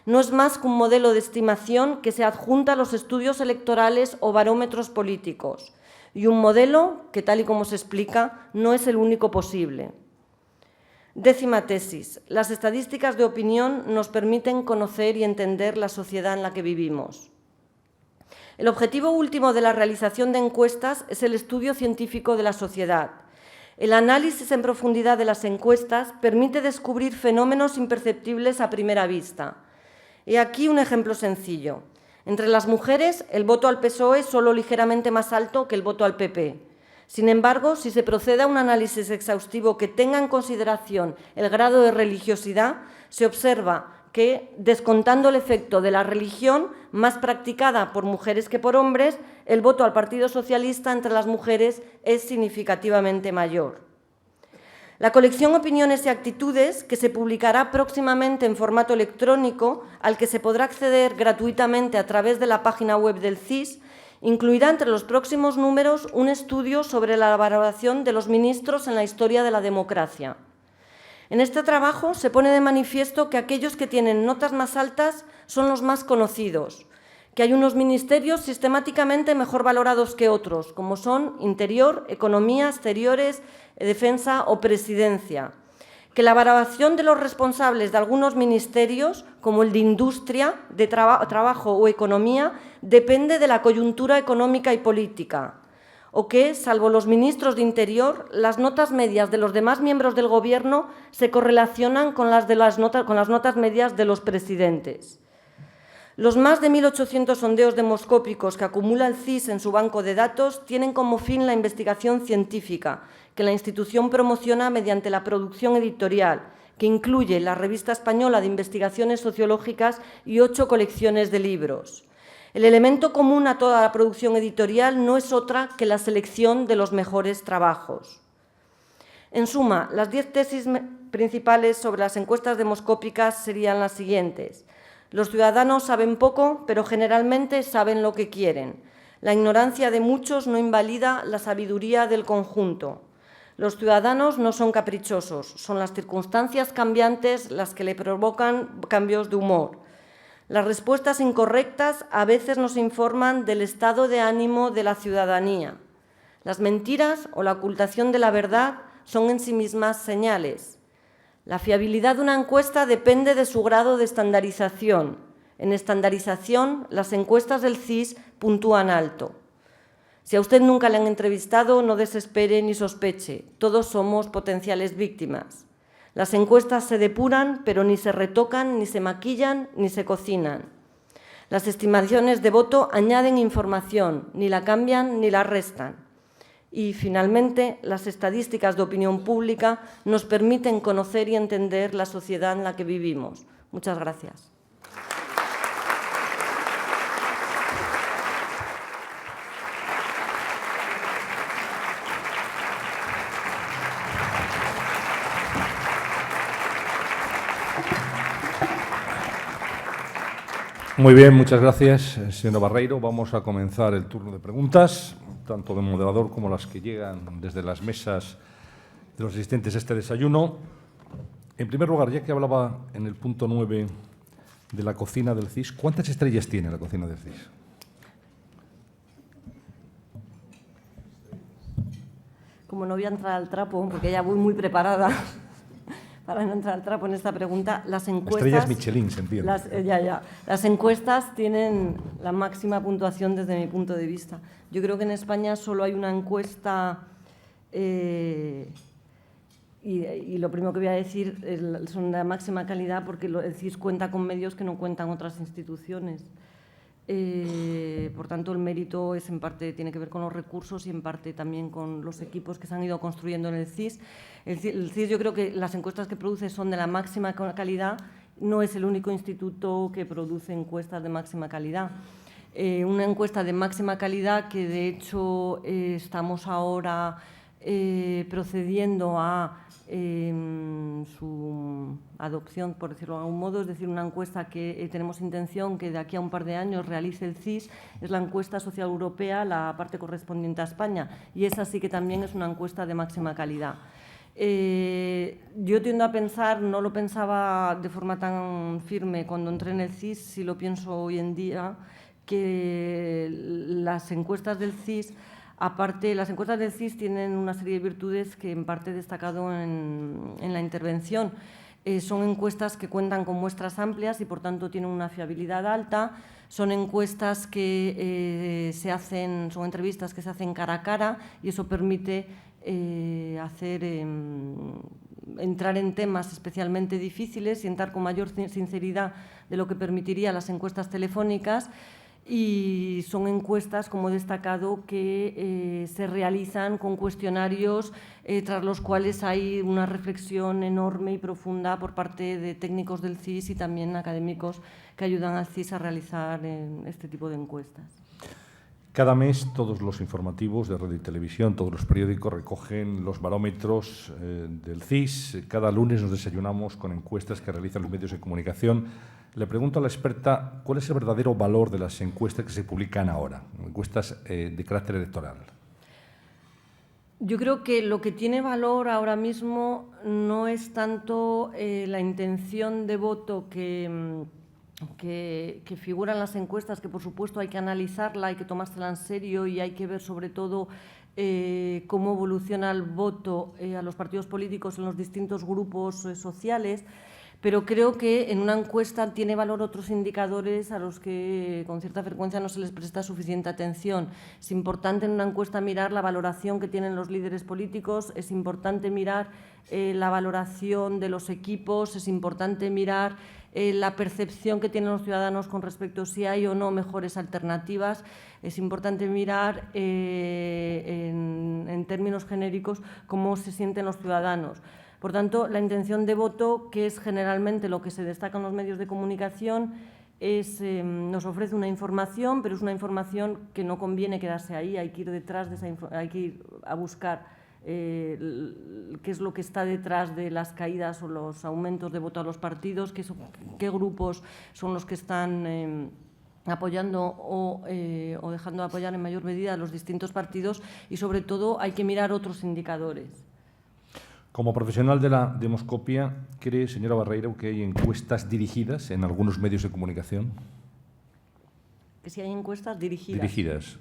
[SPEAKER 3] no es más que un modelo de estimación que se adjunta a los estudios electorales o barómetros políticos, y un modelo que, tal y como se explica, no es el único posible. Décima tesis. Las estadísticas de opinión nos permiten conocer y entender la sociedad en la que vivimos. El objetivo último de la realización de encuestas es el estudio científico de la sociedad. El análisis en profundidad de las encuestas permite descubrir fenómenos imperceptibles a primera vista. He aquí un ejemplo sencillo. Entre las mujeres, el voto al PSOE es solo ligeramente más alto que el voto al PP. Sin embargo, si se procede a un análisis exhaustivo que tenga en consideración el grado de religiosidad, se observa que, descontando el efecto de la religión más practicada por mujeres que por hombres, el voto al Partido Socialista entre las mujeres es significativamente mayor. La colección Opiniones y Actitudes, que se publicará próximamente en formato electrónico, al que se podrá acceder gratuitamente a través de la página web del CIS, incluirá entre los próximos números un estudio sobre la valoración de los ministros en la historia de la democracia. En este trabajo se pone de manifiesto que aquellos que tienen notas más altas son los más conocidos, que hay unos ministerios sistemáticamente mejor valorados que otros, como son Interior, Economía, Exteriores, Defensa o Presidencia, que la valoración de los responsables de algunos ministerios, como el de Industria, de Trabajo o Economía, depende de la coyuntura económica y política, o que, salvo los ministros de Interior, las notas medias de los demás miembros del Gobierno se correlacionan con las notas medias de los presidentes. Los más de 1.800 sondeos demoscópicos que acumula el CIS en su banco de datos tienen como fin la investigación científica, que la institución promociona mediante la producción editorial, que incluye la Revista Española de Investigaciones Sociológicas y 8 colecciones de libros. El elemento común a toda la producción editorial no es otra que la selección de los mejores trabajos. En suma, las 10 tesis principales sobre las encuestas demoscópicas serían las siguientes. Los ciudadanos saben poco, pero generalmente saben lo que quieren. La ignorancia de muchos no invalida la sabiduría del conjunto. Los ciudadanos no son caprichosos, son las circunstancias cambiantes las que le provocan cambios de humor. Las respuestas incorrectas a veces nos informan del estado de ánimo de la ciudadanía. Las mentiras o la ocultación de la verdad son en sí mismas señales. La fiabilidad de una encuesta depende de su grado de estandarización. En estandarización, las encuestas del CIS puntúan alto. Si a usted nunca le han entrevistado, no desespere ni sospeche. Todos somos potenciales víctimas. Las encuestas se depuran, pero ni se retocan, ni se maquillan, ni se cocinan. Las estimaciones de voto añaden información, ni la cambian ni la restan. Y, finalmente, las estadísticas de opinión pública nos permiten conocer y entender la sociedad en la que vivimos. Muchas gracias.
[SPEAKER 4] Muy bien, muchas gracias, señora Barreiro. Vamos a comenzar el turno de preguntas, tanto del moderador como las que llegan desde las mesas de los asistentes a este desayuno. En primer lugar, ya que hablaba en el punto 9 de la cocina del CIS, ¿cuántas estrellas tiene la cocina del CIS?
[SPEAKER 3] Como no voy a entrar al trapo, porque ya voy muy preparada para no entrar al trapo en esta pregunta, las encuestas...
[SPEAKER 4] Estrellas Michelin, se entiende.
[SPEAKER 3] Las encuestas tienen la máxima puntuación desde mi punto de vista. Yo creo que en España solo hay una encuesta, y lo primero que voy a decir son de la máxima calidad, porque el CIS cuenta con medios que no cuentan otras instituciones. Por tanto, el mérito es en parte tiene que ver con los recursos y en parte también con los equipos que se han ido construyendo en el CIS. El CIS, yo creo que las encuestas que produce son de la máxima calidad. No es el único instituto que produce encuestas de máxima calidad. Una encuesta de máxima calidad que, de hecho, estamos ahora procediendo a su adopción, por decirlo de algún modo, es decir, una encuesta que tenemos intención que de aquí a un par de años realice el CIS, es la encuesta social europea, la parte correspondiente a España, y esa sí que también es una encuesta de máxima calidad. Yo tiendo a pensar, no lo pensaba de forma tan firme cuando entré en el CIS, sí lo pienso hoy en día, que las encuestas del CIS, las encuestas del CIS tienen una serie de virtudes que en parte he destacado en la intervención. Son encuestas que cuentan con muestras amplias y, por tanto, tienen una fiabilidad alta. Son encuestas que son entrevistas que se hacen cara a cara y eso permite entrar en temas especialmente difíciles y entrar con mayor sinceridad de lo que permitiría las encuestas telefónicas. Y son encuestas, como he destacado, que se realizan con cuestionarios tras los cuales hay una reflexión enorme y profunda por parte de técnicos del CIS y también académicos que ayudan al CIS a realizar este tipo de encuestas.
[SPEAKER 4] Cada mes todos los informativos de radio y televisión, todos los periódicos recogen los barómetros del CIS. Cada lunes nos desayunamos con encuestas que realizan los medios de comunicación. Le pregunto a la experta, ¿cuál es el verdadero valor de las encuestas que se publican ahora, encuestas de carácter electoral?
[SPEAKER 3] Yo creo que lo que tiene valor ahora mismo no es tanto la intención de voto que figura en las encuestas, que por supuesto hay que analizarla, hay que tomársela en serio y hay que ver sobre todo cómo evoluciona el voto a los partidos políticos en los distintos grupos sociales. Pero creo que en una encuesta tiene valor otros indicadores a los que con cierta frecuencia no se les presta suficiente atención. Es importante en una encuesta mirar la valoración que tienen los líderes políticos, es importante mirar la valoración de los equipos, es importante mirar la percepción que tienen los ciudadanos con respecto a si hay o no mejores alternativas, es importante mirar en términos genéricos cómo se sienten los ciudadanos. Por tanto, la intención de voto, que es generalmente lo que se destaca en los medios de comunicación, nos ofrece una información, pero es una información que no conviene quedarse ahí, hay que ir detrás de hay que ir a buscar qué es lo que está detrás de las caídas o los aumentos de voto a los partidos, qué grupos son los que están apoyando o dejando de apoyar en mayor medida a los distintos partidos y, sobre todo, hay que mirar otros indicadores.
[SPEAKER 4] Como profesional de la demoscopia, ¿cree, señora Barreiro, que hay encuestas dirigidas en algunos medios de comunicación?
[SPEAKER 3] Que si hay encuestas dirigidas.
[SPEAKER 4] Dirigidas.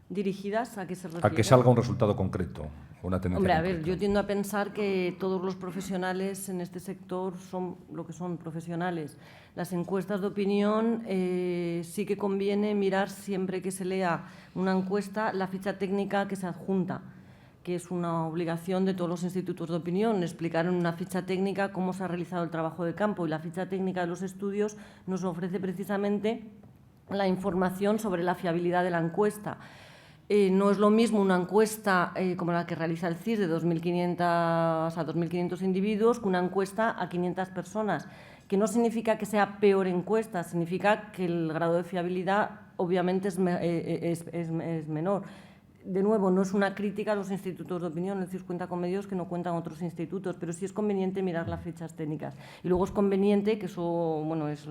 [SPEAKER 3] ¿Dirigidas a qué se refiere?
[SPEAKER 4] A que salga un resultado concreto, una tendencia
[SPEAKER 3] Hombre, a
[SPEAKER 4] concreta.
[SPEAKER 3] ver, yo tiendo a pensar que todos los profesionales en este sector son lo que son profesionales. Las encuestas de opinión sí que conviene mirar siempre que se lea una encuesta la ficha técnica que se adjunta, que es una obligación de todos los institutos de opinión, explicar en una ficha técnica cómo se ha realizado el trabajo de campo, y la ficha técnica de los estudios nos ofrece precisamente la información sobre la fiabilidad de la encuesta. No es lo mismo una encuesta como la que realiza el CIS de 2.500 individuos que una encuesta a 500 personas, que no significa que sea peor encuesta, significa que el grado de fiabilidad obviamente es menor. De nuevo, no es una crítica a los institutos de opinión, el CIS cuenta con medios que no cuentan otros institutos, pero sí es conveniente mirar las fichas técnicas. Y luego es conveniente, que eso bueno, es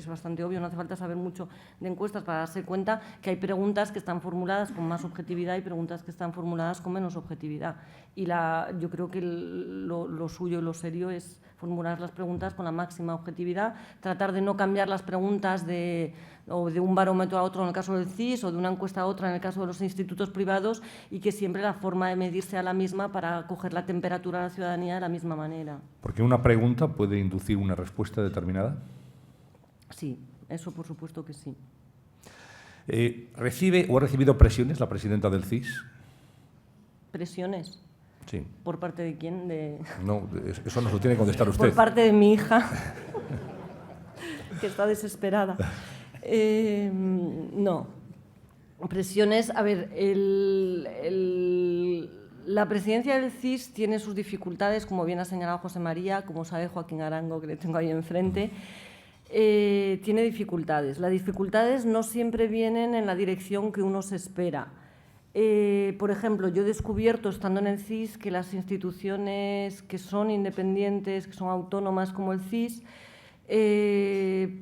[SPEAKER 3] bastante obvio, no hace falta saber mucho de encuestas para darse cuenta que hay preguntas que están formuladas con más objetividad y preguntas que están formuladas con menos objetividad. Y yo creo que lo suyo y lo serio es formular las preguntas con la máxima objetividad, tratar de no cambiar las preguntas o de un barómetro a otro en el caso del CIS o de una encuesta a otra en el caso de los institutos privados, y que siempre la forma de medir sea la misma para coger la temperatura de la ciudadanía de la misma manera.
[SPEAKER 4] ¿Porque una pregunta puede inducir una respuesta determinada?
[SPEAKER 3] Sí, eso por supuesto que sí.
[SPEAKER 4] ¿Recibe o ha recibido presiones la presidenta del CIS?
[SPEAKER 3] ¿Presiones?
[SPEAKER 4] Sí.
[SPEAKER 3] ¿Por parte de quién?
[SPEAKER 4] No, eso nos lo tiene que contestar usted.
[SPEAKER 3] Por parte de mi hija, que está desesperada. No. Presiones, a ver, la presidencia del CIS tiene sus dificultades, como bien ha señalado José María, como sabe Joaquín Arango, que le tengo ahí enfrente. Tiene dificultades. Las dificultades no siempre vienen en la dirección que uno se espera. Por ejemplo, yo he descubierto, estando en el CIS, que las instituciones que son independientes, que son autónomas como el CIS,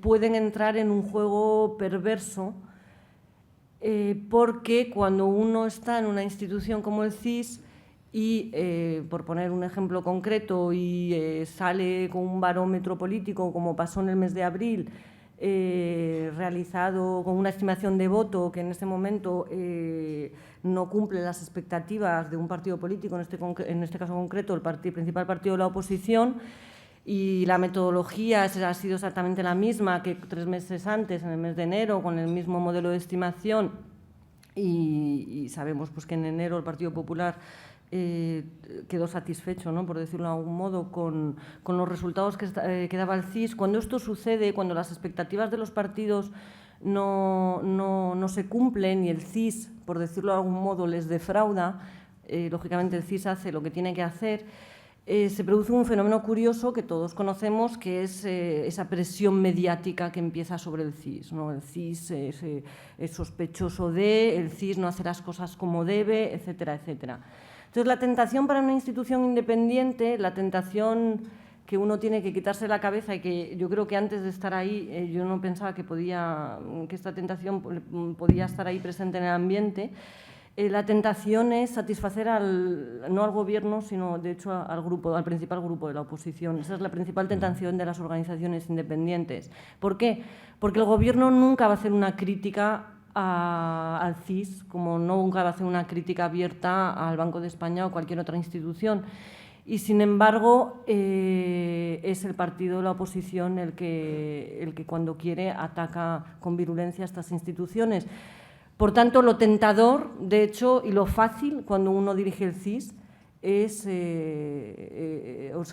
[SPEAKER 3] pueden entrar en un juego perverso, porque cuando uno está en una institución como el CIS y, por poner un ejemplo concreto, y sale con un barómetro político, como pasó en el mes de abril, realizado con una estimación de voto que en este momento no cumple las expectativas de un partido político, en este caso concreto el principal partido de la oposición, y la metodología ha sido exactamente la misma que 3 meses antes, en el mes de enero, con el mismo modelo de estimación, y sabemos pues, que en enero el Partido Popular quedó satisfecho, ¿no?, por decirlo de algún modo, con los resultados que daba el CIS. Cuando esto sucede, cuando las expectativas de los partidos no se cumplen y el CIS, por decirlo de algún modo, les defrauda, lógicamente el CIS hace lo que tiene que hacer, se produce un fenómeno curioso que todos conocemos, que es esa presión mediática que empieza sobre el CIS, ¿no? El CIS es sospechoso el CIS no hace las cosas como debe, etcétera, etcétera. Entonces, la tentación para una institución independiente, la tentación que uno tiene que quitarse de la cabeza, y que yo creo que antes de estar ahí yo no pensaba que esta tentación podía estar ahí presente en el ambiente. La tentación es satisfacer no al Gobierno, sino de hecho al principal grupo de la oposición. Esa es la principal tentación de las organizaciones independientes. ¿Por qué? Porque el Gobierno nunca va a hacer una crítica al CIS, como nunca va a hacer una crítica abierta al Banco de España o cualquier otra institución. Y, sin embargo, es el partido de la oposición el que cuando quiere ataca con virulencia a estas instituciones. Por tanto, lo tentador, de hecho, y lo fácil cuando uno dirige el CIS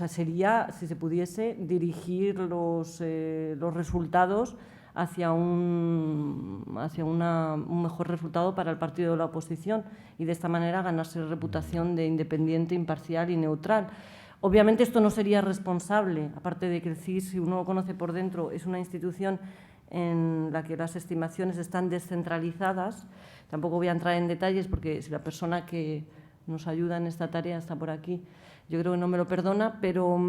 [SPEAKER 3] sería, si se pudiese, dirigir los resultados hacia un mejor resultado para el partido de la oposición, y de esta manera ganarse reputación de independiente, imparcial y neutral. Obviamente esto no sería responsable, aparte de que el CIS, si uno lo conoce por dentro, es una institución en la que las estimaciones están descentralizadas. Tampoco voy a entrar en detalles porque si la persona que nos ayuda en esta tarea está por aquí, yo creo que no me lo perdona, pero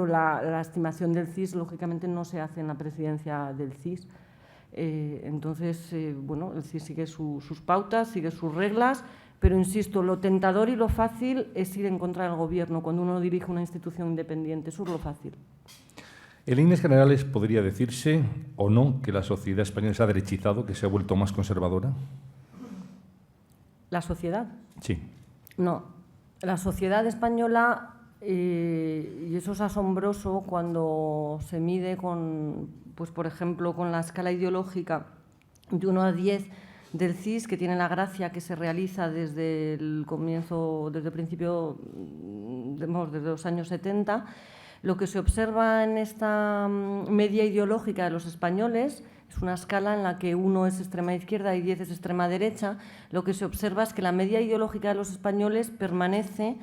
[SPEAKER 3] la estimación del CIS, lógicamente, no se hace en la presidencia del CIS. Entonces, bueno, el CIS sigue sus pautas, sigue sus reglas, pero, insisto, lo tentador y lo fácil es ir en contra del Gobierno cuando uno dirige una institución independiente. Eso es lo fácil.
[SPEAKER 4] En líneas generales, ¿podría decirse o no que la sociedad española se ha derechizado, que se ha vuelto más conservadora?
[SPEAKER 3] ¿La sociedad?
[SPEAKER 4] Sí.
[SPEAKER 3] No. La sociedad española, y eso es asombroso cuando se mide pues, por ejemplo, con la escala ideológica de 1 a 10 del CIS, que tiene la gracia que se realiza desde el principio, desde los años 70, Lo que se observa en esta media ideológica de los españoles es una escala en la que 1 es extrema izquierda y 10 es extrema derecha. Lo que se observa es que la media ideológica de los españoles permanece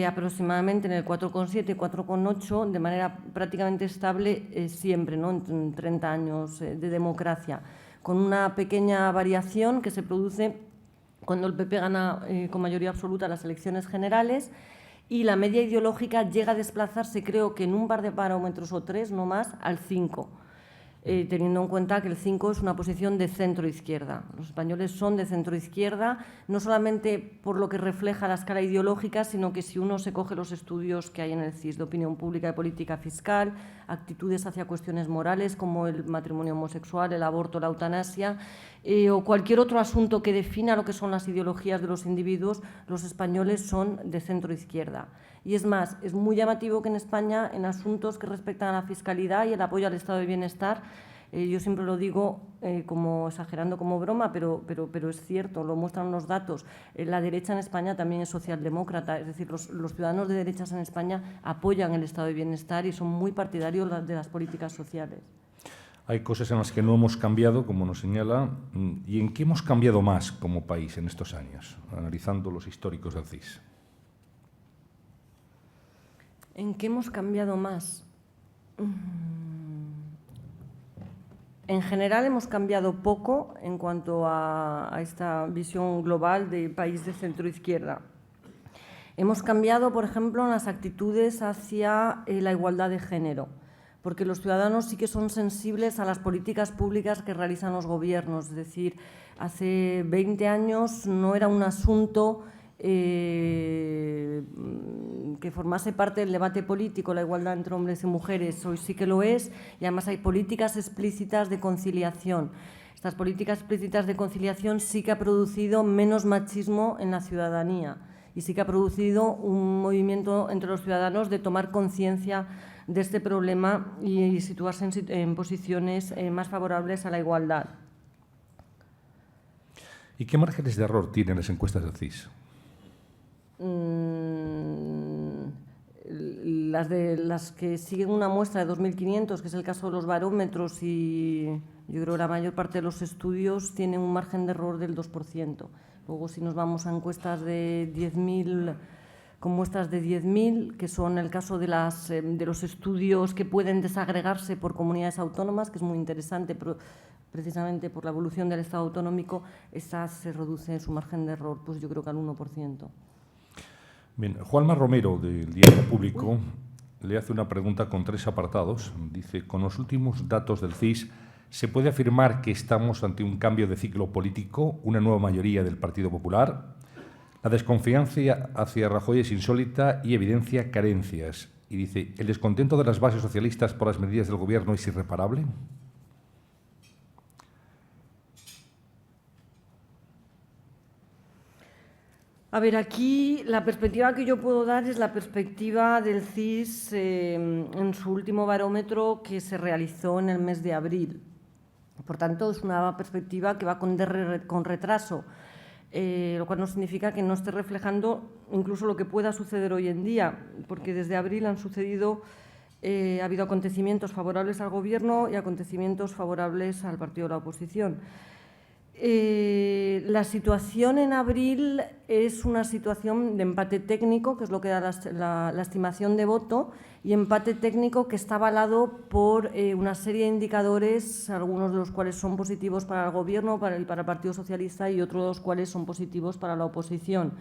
[SPEAKER 3] aproximadamente en el 4,7, 4,8, de manera prácticamente estable siempre, ¿no? En 30 años de democracia, con una pequeña variación que se produce cuando el PP gana con mayoría absoluta las elecciones generales, y la media ideológica llega a desplazarse, creo que en un par de barómetros o 3, no más, al 5. Teniendo en cuenta que el 5 es una posición de centro-izquierda. Los españoles son de centro-izquierda, no solamente por lo que refleja la escala ideológica, sino que si uno se coge los estudios que hay en el CIS de opinión pública y política fiscal, actitudes hacia cuestiones morales como el matrimonio homosexual, el aborto, la eutanasia, o cualquier otro asunto que defina lo que son las ideologías de los individuos, los españoles son de centro-izquierda. Y es más, es muy llamativo que en España, en asuntos que respectan a la fiscalidad y el apoyo al estado de bienestar, yo siempre lo digo como exagerando como broma, pero es cierto, lo muestran los datos. La derecha en España también es socialdemócrata, es decir, los ciudadanos de derechas en España apoyan el estado de bienestar y son muy partidarios de las políticas sociales.
[SPEAKER 4] Hay cosas en las que no hemos cambiado, como nos señala, ¿y en qué hemos cambiado más como país en estos años, analizando los históricos del CIS?
[SPEAKER 3] ¿En qué hemos cambiado más? En general hemos cambiado poco en cuanto a esta visión global de país de centro-izquierda. Hemos cambiado, por ejemplo, en las actitudes hacia la igualdad de género, porque los ciudadanos sí que son sensibles a las políticas públicas que realizan los gobiernos. Es decir, hace 20 años no era un asunto que formase parte del debate político la igualdad entre hombres y mujeres. Hoy sí que lo es, y además hay políticas explícitas de conciliación. Estas políticas explícitas de conciliación sí que ha producido menos machismo en la ciudadanía y sí que ha producido un movimiento entre los ciudadanos de tomar conciencia de este problema y situarse en posiciones más favorables a la igualdad.
[SPEAKER 4] ¿Y qué márgenes de error tienen las encuestas del CIS?
[SPEAKER 3] Las que siguen una muestra de 2.500, que es el caso de los barómetros, y yo creo que la mayor parte de los estudios tienen un margen de error del 2%. Luego, si nos vamos a encuestas de 10.000, con muestras de 10.000, que son el caso de los estudios que pueden desagregarse por comunidades autónomas, que es muy interesante, pero precisamente por la evolución del Estado autonómico, esas se reduce su margen de error, pues yo creo que al 1%.
[SPEAKER 4] Bien, Juanma Romero, del Diario Público, le hace una pregunta con 3 apartados. Dice, con los últimos datos del CIS, ¿se puede afirmar que estamos ante un cambio de ciclo político, una nueva mayoría del Partido Popular? La desconfianza hacia Rajoy es insólita y evidencia carencias. Y dice, ¿el descontento de las bases socialistas por las medidas del Gobierno es irreparable?
[SPEAKER 3] A ver, aquí la perspectiva que yo puedo dar es la perspectiva del CIS en su último barómetro que se realizó en el mes de abril. Por tanto, es una perspectiva que va con retraso, lo cual no significa que no esté reflejando incluso lo que pueda suceder hoy en día, porque desde abril ha habido acontecimientos favorables al Gobierno y acontecimientos favorables al partido de la oposición. La situación en abril es una situación de empate técnico, que es lo que da la estimación de voto, y empate técnico que está avalado por una serie de indicadores, algunos de los cuales son positivos para el Gobierno, para el Partido Socialista, y otros de los cuales son positivos para la oposición.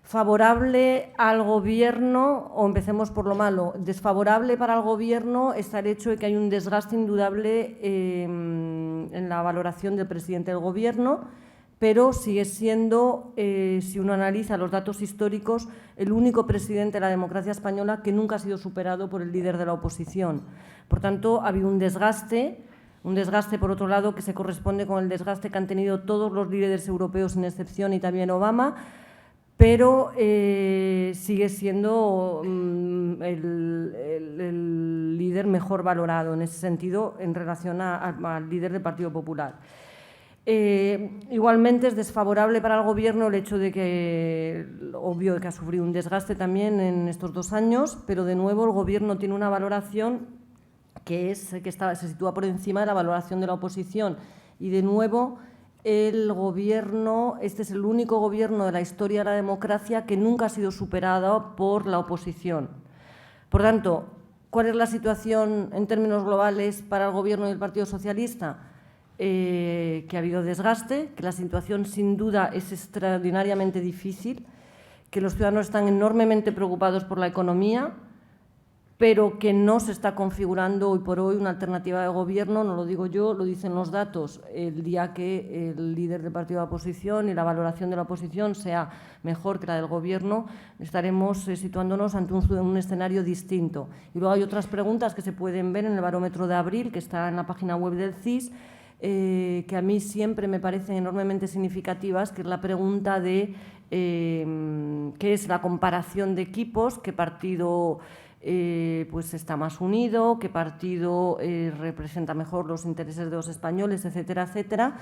[SPEAKER 3] Favorable al Gobierno, o empecemos por lo malo, desfavorable para el Gobierno está el hecho de que hay un desgaste indudable en la valoración del presidente del Gobierno, pero sigue siendo, si uno analiza los datos históricos, el único presidente de la democracia española que nunca ha sido superado por el líder de la oposición. Por tanto, ha habido un desgaste, por otro lado, que se corresponde con el desgaste que han tenido todos los líderes europeos sin excepción y también Obama, pero sigue siendo el líder mejor valorado en ese sentido en relación al líder del Partido Popular. Igualmente es desfavorable para el Gobierno el hecho de que, obvio, que ha sufrido un desgaste también en estos 2 años, pero de nuevo el Gobierno tiene una valoración que se sitúa por encima de la valoración de la oposición. Y de nuevo el Gobierno, este es el único Gobierno de la historia de la democracia que nunca ha sido superado por la oposición. Por tanto, ¿cuál es la situación en términos globales para el Gobierno y el Partido Socialista? Que ha habido desgaste, que la situación sin duda es extraordinariamente difícil, que los ciudadanos están enormemente preocupados por la economía, pero que no se está configurando hoy por hoy una alternativa de gobierno, no lo digo yo, lo dicen los datos. El día que el líder del partido de la oposición y la valoración de la oposición sea mejor que la del Gobierno, estaremos situándonos ante un escenario distinto. Y luego hay otras preguntas que se pueden ver en el barómetro de abril, que está en la página web del CIS, que a mí siempre me parecen enormemente significativas, que es la pregunta de qué es la comparación de equipos, qué partido pues está más unido, qué partido representa mejor los intereses de los españoles, etcétera, etcétera.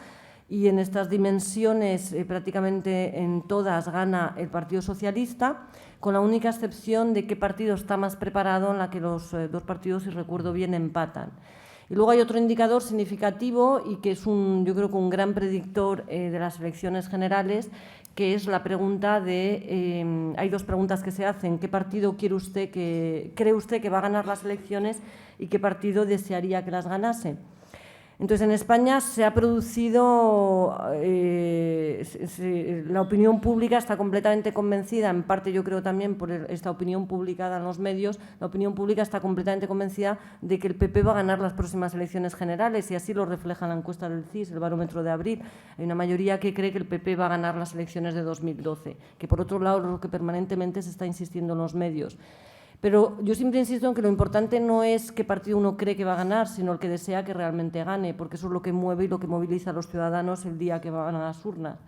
[SPEAKER 3] Y en estas dimensiones, prácticamente en todas, gana el Partido Socialista, con la única excepción de qué partido está más preparado, en la que los 2 partidos, si recuerdo bien, empatan. Y luego hay otro indicador significativo y que es yo creo que un gran predictor de las elecciones generales, que es la pregunta de, hay 2 preguntas que se hacen: ¿qué partido cree usted que va a ganar las elecciones y qué partido desearía que las ganase? Entonces, en España se ha producido, la opinión pública está completamente convencida, en parte yo creo también por esta opinión publicada en los medios, la opinión pública está completamente convencida de que el PP va a ganar las próximas elecciones generales, y así lo refleja la encuesta del CIS, el barómetro de abril. Hay una mayoría que cree que el PP va a ganar las elecciones de 2012, que por otro lado es lo que permanentemente se está insistiendo en los medios. Pero yo siempre insisto en que lo importante no es qué partido uno cree que va a ganar, sino el que desea que realmente gane, porque eso es lo que mueve y lo que moviliza a los ciudadanos el día que van a las urnas.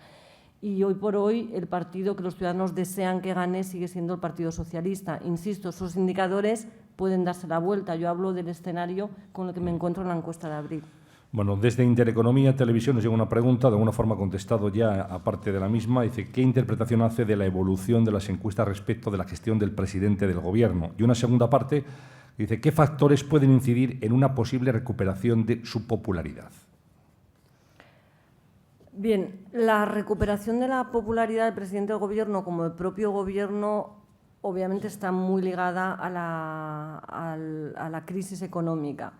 [SPEAKER 3] Y hoy por hoy el partido que los ciudadanos desean que gane sigue siendo el Partido Socialista. Insisto, esos indicadores pueden darse la vuelta. Yo hablo del escenario con el que me encuentro en la encuesta de abril.
[SPEAKER 4] Bueno, desde Intereconomía Televisión nos llega una pregunta, de alguna forma contestado ya aparte de la misma. Dice, ¿qué interpretación hace de la evolución de las encuestas respecto de la gestión del presidente del Gobierno? Y una segunda parte dice, ¿qué factores pueden incidir en una posible recuperación de su popularidad?
[SPEAKER 3] Bien, la recuperación de la popularidad del presidente del Gobierno como del propio Gobierno obviamente está muy ligada a la crisis económica.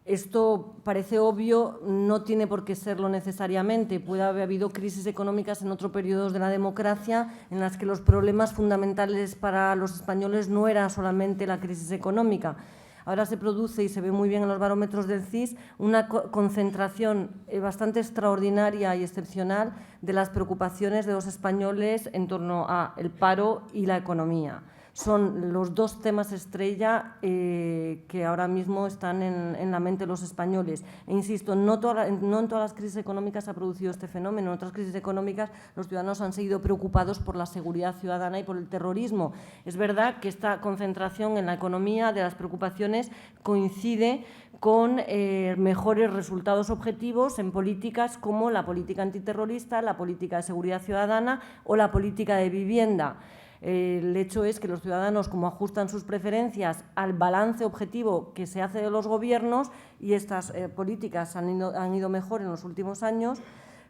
[SPEAKER 3] Esto parece obvio, no tiene por qué serlo necesariamente. Puede haber habido crisis económicas en otros periodos de la democracia en las que los problemas fundamentales para los españoles no era solamente la crisis económica. Ahora se produce, y se ve muy bien en los barómetros del CIS, una concentración bastante extraordinaria y excepcional de las preocupaciones de los españoles en torno al paro y la economía. Son los 2 temas estrella que ahora mismo están en la mente de los españoles. E insisto, no en todas las crisis económicas se ha producido este fenómeno. En otras crisis económicas los ciudadanos han seguido preocupados por la seguridad ciudadana y por el terrorismo. Es verdad que esta concentración en la economía de las preocupaciones coincide con mejores resultados objetivos en políticas como la política antiterrorista, la política de seguridad ciudadana o la política de vivienda. El hecho es que los ciudadanos, como ajustan sus preferencias al balance objetivo que se hace de los gobiernos, y estas políticas han ido mejor en los últimos años,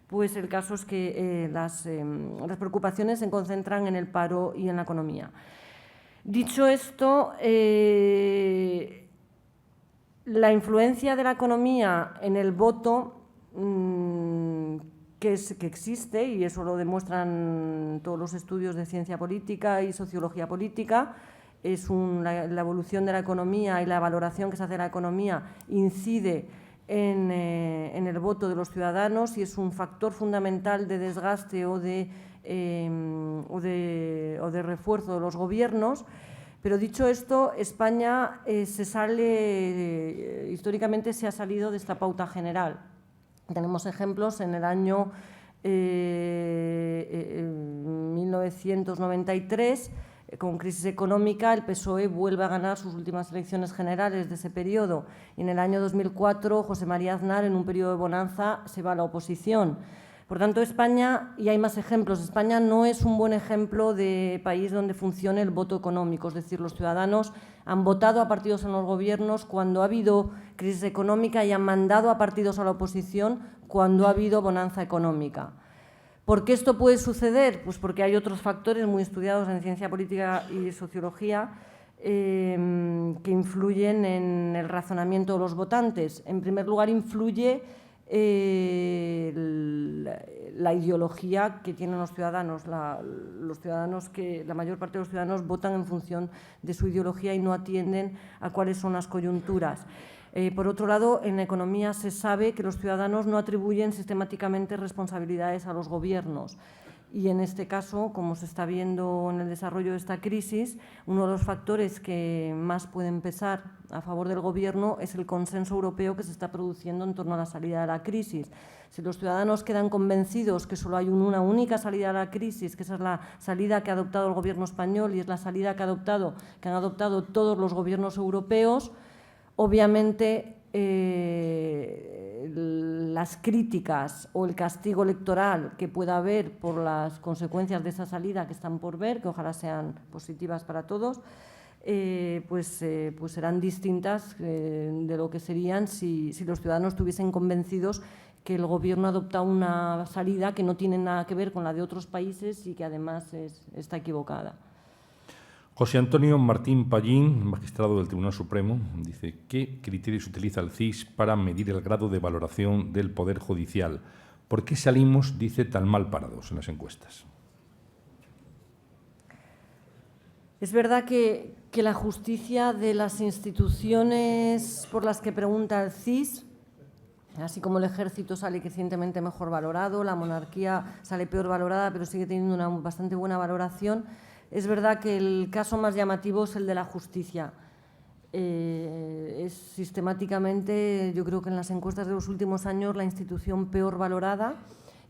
[SPEAKER 3] pues el caso es que las preocupaciones se concentran en el paro y en la economía. Dicho esto, la influencia de la economía en el voto que existe, y eso lo demuestran todos los estudios de ciencia política y sociología política, es la evolución de la economía y la valoración que se hace de la economía incide en el voto de los ciudadanos y es un factor fundamental de desgaste o de refuerzo de los gobiernos. Pero dicho esto, España históricamente se ha salido de esta pauta general. Tenemos ejemplos en el año 1993, con crisis económica, el PSOE vuelve a ganar sus últimas elecciones generales de ese periodo. Y en el año 2004, José María Aznar, en un periodo de bonanza, se va a la oposición. Por tanto, España, y hay más ejemplos, España no es un buen ejemplo de país donde funcione el voto económico. Es decir, los ciudadanos han votado a partidos en los gobiernos cuando ha habido crisis económica y han mandado a partidos a la oposición cuando ha habido bonanza económica. ¿Por qué esto puede suceder? Pues porque hay otros factores muy estudiados en ciencia política y sociología que influyen en el razonamiento de los votantes. En primer lugar, influye la ideología que tienen los ciudadanos. La mayor parte de los ciudadanos votan en función de su ideología y no atienden a cuáles son las coyunturas. Por otro lado, en economía se sabe que los ciudadanos no atribuyen sistemáticamente responsabilidades a los gobiernos. Y en este caso, como se está viendo en el desarrollo de esta crisis, uno de los factores que más pueden pesar a favor del Gobierno es el consenso europeo que se está produciendo en torno a la salida de la crisis. Si los ciudadanos quedan convencidos que solo hay una única salida de la crisis, que esa es la salida que ha adoptado el Gobierno español y es la salida que han adoptado todos los gobiernos europeos, obviamente las críticas o el castigo electoral que pueda haber por las consecuencias de esa salida que están por ver, que ojalá sean positivas para todos, pues serán distintas de lo que serían si los ciudadanos estuviesen convencidos que el Gobierno ha adoptado una salida que no tiene nada que ver con la de otros países y que además está equivocada.
[SPEAKER 4] José Antonio Martín Pallín, magistrado del Tribunal Supremo, dice: ¿qué criterios utiliza el CIS para medir el grado de valoración del Poder Judicial? ¿Por qué salimos, dice, tan mal parados en las encuestas?
[SPEAKER 3] Es verdad que la justicia de las instituciones por las que pregunta el CIS, así como el Ejército sale crecientemente mejor valorado, la monarquía sale peor valorada, pero sigue teniendo una bastante buena valoración. Es verdad que el caso más llamativo es el de la justicia. Es sistemáticamente, yo creo que en las encuestas de los últimos años, la institución peor valorada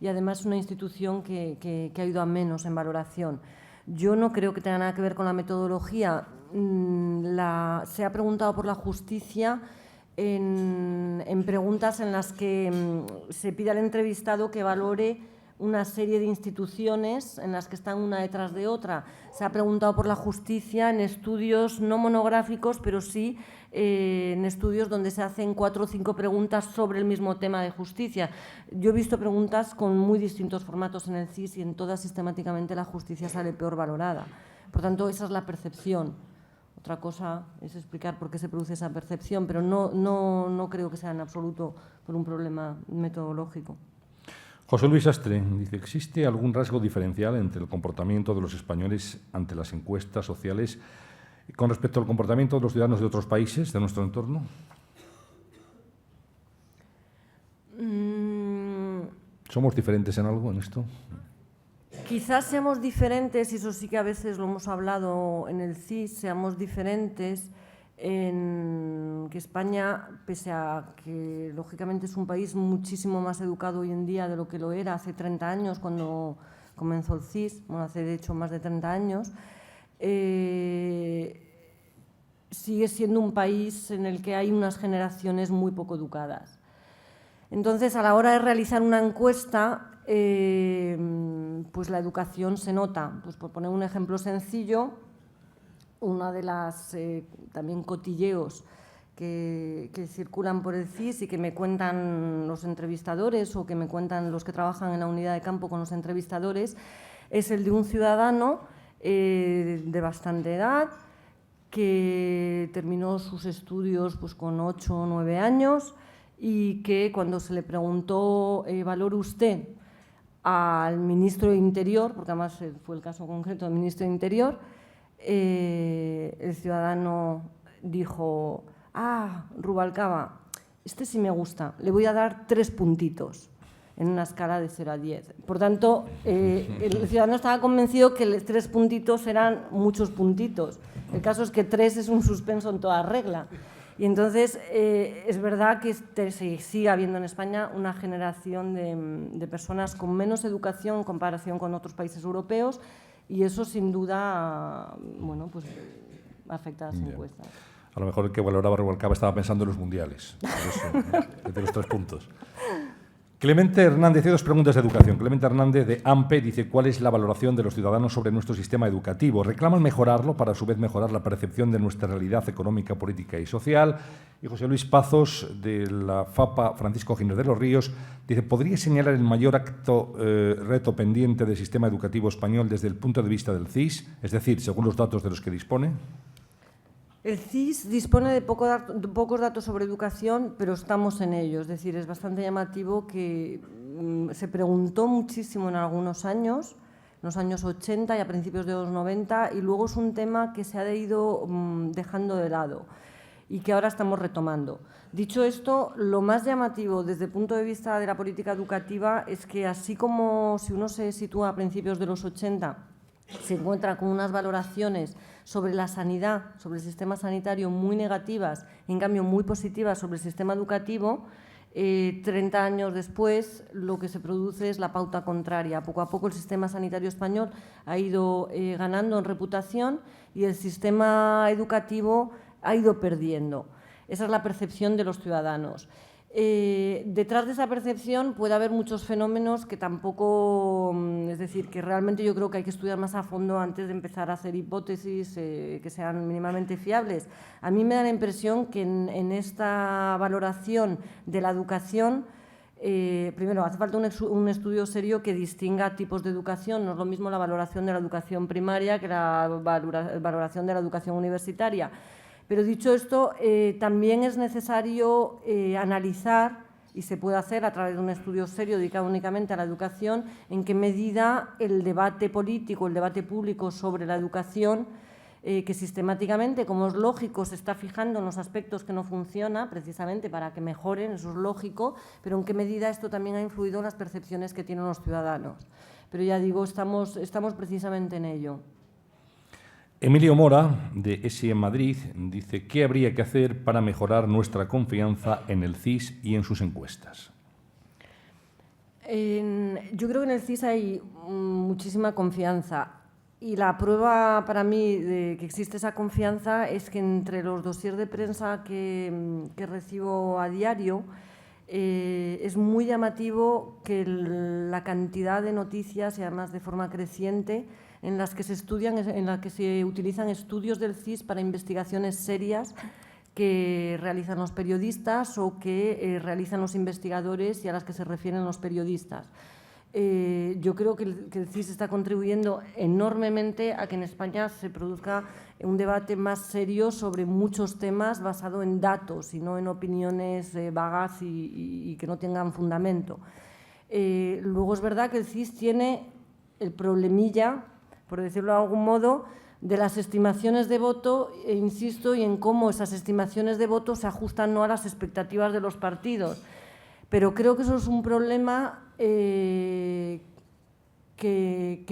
[SPEAKER 3] y además una institución que ha ido a menos en valoración. Yo no creo que tenga nada que ver con la metodología. Se ha preguntado por la justicia en preguntas en las que se pide al entrevistado que valore una serie de instituciones en las que están una detrás de otra. Se ha preguntado por la justicia en estudios no monográficos, pero sí en estudios donde se hacen 4 o 5 preguntas sobre el mismo tema de justicia. Yo he visto preguntas con muy distintos formatos en el CIS y en todas sistemáticamente la justicia sale peor valorada. Por tanto, esa es la percepción. Otra cosa es explicar por qué se produce esa percepción, pero no creo que sea en absoluto por un problema metodológico.
[SPEAKER 4] José Luis Astre dice: ¿existe algún rasgo diferencial entre el comportamiento de los españoles ante las encuestas sociales con respecto al comportamiento de los ciudadanos de otros países de nuestro entorno? ¿Somos diferentes en algo en esto?
[SPEAKER 3] Quizás seamos diferentes, y eso sí que a veces lo hemos hablado en el CIS, seamos diferentes en que España, pese a que lógicamente es un país muchísimo más educado hoy en día de lo que lo era hace 30 años cuando comenzó el CIS, bueno, hace de hecho más de 30 años, sigue siendo un país en el que hay unas generaciones muy poco educadas. Entonces, a la hora de realizar una encuesta, pues la educación se nota. Pues por poner un ejemplo sencillo, una de las también cotilleos que circulan por el CIS y que me cuentan los entrevistadores o que me cuentan los que trabajan en la unidad de campo con los entrevistadores, es el de un ciudadano de bastante edad que terminó sus estudios pues, con 8 o 9 años y que cuando se le preguntó ¿valora usted al ministro de Interior? Porque además fue el caso concreto del ministro de Interior, el ciudadano dijo: Rubalcaba, este sí me gusta, le voy a dar 3 puntitos en una escala de 0 a 10. Por tanto, el ciudadano estaba convencido que 3 puntitos eran muchos puntitos. El caso es que 3 es un suspenso en toda regla. Y entonces es verdad que se sigue habiendo en España una generación de personas con menos educación en comparación con otros países europeos Y eso, sin duda, bueno, pues afecta a las encuestas.
[SPEAKER 4] A lo mejor el que valoraba Rubalcaba estaba pensando en los mundiales. Por eso, ¿no? De los 3 puntos. Clemente Hernández, hay 2 preguntas de educación. Clemente Hernández, de AMPE, dice: ¿cuál es la valoración de los ciudadanos sobre nuestro sistema educativo? Reclaman mejorarlo para, a su vez, mejorar la percepción de nuestra realidad económica, política y social. Y José Luis Pazos, de la FAPA Francisco Jiménez de los Ríos, dice: ¿podría señalar el mayor reto pendiente del sistema educativo español desde el punto de vista del CIS? Es decir, según los datos de los que dispone.
[SPEAKER 3] El CIS dispone de pocos datos sobre educación, pero estamos en ello. Es decir, es bastante llamativo que se preguntó muchísimo en algunos años, en los años 80 y a principios de los 90, y luego es un tema que se ha ido dejando de lado y que ahora estamos retomando. Dicho esto, lo más llamativo desde el punto de vista de la política educativa es que, así como si uno se sitúa a principios de los 80, se encuentra con unas valoraciones sobre la sanidad, sobre el sistema sanitario muy negativas, en cambio muy positivas sobre el sistema educativo, 30 años después lo que se produce es la pauta contraria. Poco a poco el sistema sanitario español ha ido ganando en reputación y el sistema educativo ha ido perdiendo. Esa es la percepción de los ciudadanos. Detrás de esa percepción puede haber muchos fenómenos que tampoco, es decir, que realmente yo creo que hay que estudiar más a fondo antes de empezar a hacer hipótesis que sean mínimamente fiables. A mí me da la impresión que en esta valoración de la educación, primero, hace falta un estudio serio que distinga tipos de educación. No es lo mismo la valoración de la educación primaria que la valoración de la educación universitaria. Pero dicho esto, también es necesario analizar, y se puede hacer a través de un estudio serio dedicado únicamente a la educación, en qué medida el debate político, el debate público sobre la educación, que sistemáticamente, como es lógico, se está fijando en los aspectos que no funcionan, precisamente para que mejoren, eso es lógico, pero en qué medida esto también ha influido en las percepciones que tienen los ciudadanos. Pero ya digo, estamos precisamente en ello.
[SPEAKER 4] Emilio Mora, de ESI en Madrid, dice: ¿qué habría que hacer para mejorar nuestra confianza en el CIS y en sus encuestas?
[SPEAKER 3] Yo creo que en el CIS hay muchísima confianza, y la prueba para mí de que existe esa confianza es que entre los dossiers de prensa que recibo a diario, es muy llamativo que la cantidad de noticias, y además de forma creciente, en las que se estudian, en las que se utilizan estudios del CIS para investigaciones serias que realizan los periodistas o que realizan los investigadores y a las que se refieren los periodistas. Yo creo que el CIS está contribuyendo enormemente a que en España se produzca un debate más serio sobre muchos temas basado en datos y no en opiniones vagas y que no tengan fundamento. Luego es verdad que el CIS tiene el problemilla, por decirlo de algún modo, de las estimaciones de voto, e insisto, y en cómo esas estimaciones de voto se ajustan no a las expectativas de los partidos. Pero creo que eso es un problema que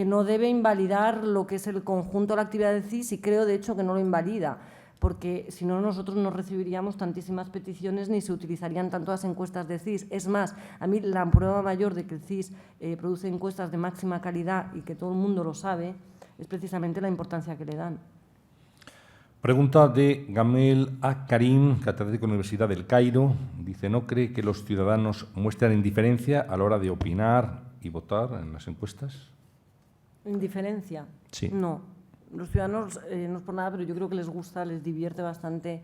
[SPEAKER 3] no debe invalidar lo que es el conjunto de la actividad del CIS, y creo, de hecho, que no lo invalida, porque si no, nosotros no recibiríamos tantísimas peticiones ni se utilizarían tanto las encuestas de CIS. Es más, a mí la prueba mayor de que el CIS produce encuestas de máxima calidad y que todo el mundo lo sabe es precisamente la importancia que le dan.
[SPEAKER 4] Pregunta de Gamel A. Karim, catedrático de la Universidad del Cairo. Dice: ¿no cree que los ciudadanos muestran indiferencia a la hora de opinar y votar en las encuestas?
[SPEAKER 3] ¿Indiferencia?
[SPEAKER 4] Sí.
[SPEAKER 3] No. Los ciudadanos, no es por nada, pero yo creo que les gusta, les divierte bastante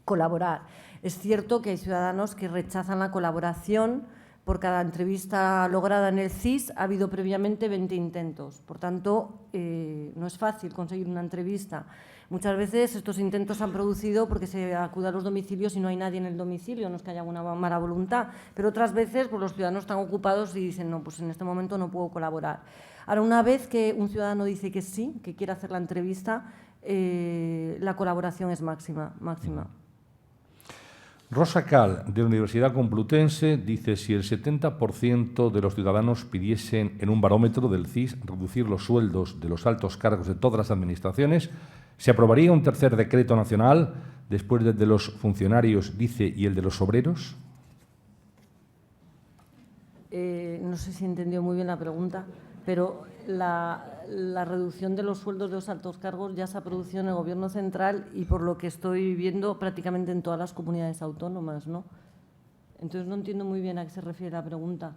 [SPEAKER 3] colaborar. Es cierto que hay ciudadanos que rechazan la colaboración. Por cada entrevista lograda en el CIS ha habido previamente 20 intentos. Por tanto, no es fácil conseguir una entrevista. Muchas veces estos intentos se han producido porque se acude a los domicilios y no hay nadie en el domicilio, no es que haya una mala voluntad, pero otras veces pues, los ciudadanos están ocupados y dicen: no, pues en este momento no puedo colaborar. Ahora, una vez que un ciudadano dice que sí, que quiere hacer la entrevista, la colaboración es máxima.
[SPEAKER 4] Rosa Cal, de la Universidad Complutense, dice: si el 70% de los ciudadanos pidiesen en un barómetro del CIS reducir los sueldos de los altos cargos de todas las administraciones, ¿se aprobaría un tercer decreto nacional después del de los funcionarios, dice, y el de los obreros?
[SPEAKER 3] No sé si he entendido muy bien la pregunta. pero la reducción de los sueldos de los altos cargos ya se ha producido en el Gobierno central y, por lo que estoy viendo, prácticamente en todas las comunidades autónomas, ¿no? Entonces, no entiendo muy bien a qué se refiere la pregunta.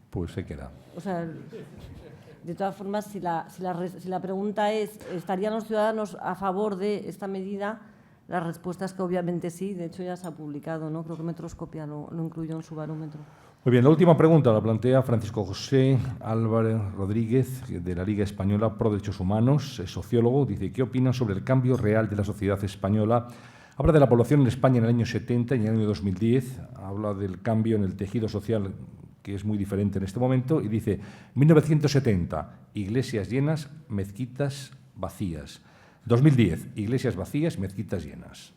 [SPEAKER 4] Pues se queda.
[SPEAKER 3] O sea, de todas formas, si la pregunta es ¿estarían los ciudadanos a favor de esta medida? La respuesta es que obviamente sí. De hecho, ya se ha publicado, ¿no? Creo que Metroscopia lo incluyó en su barómetro.
[SPEAKER 4] Muy bien, la última pregunta la plantea Francisco José Álvarez Rodríguez, de la Liga Española Pro Derechos Humanos, es sociólogo. Dice, ¿qué opinan sobre el cambio real de la sociedad española? Habla de la población en España en el año 70 y en el año 2010. Habla del cambio en el tejido social, que es muy diferente en este momento, y dice, 1970, iglesias llenas, mezquitas vacías. 2010, iglesias vacías, mezquitas llenas.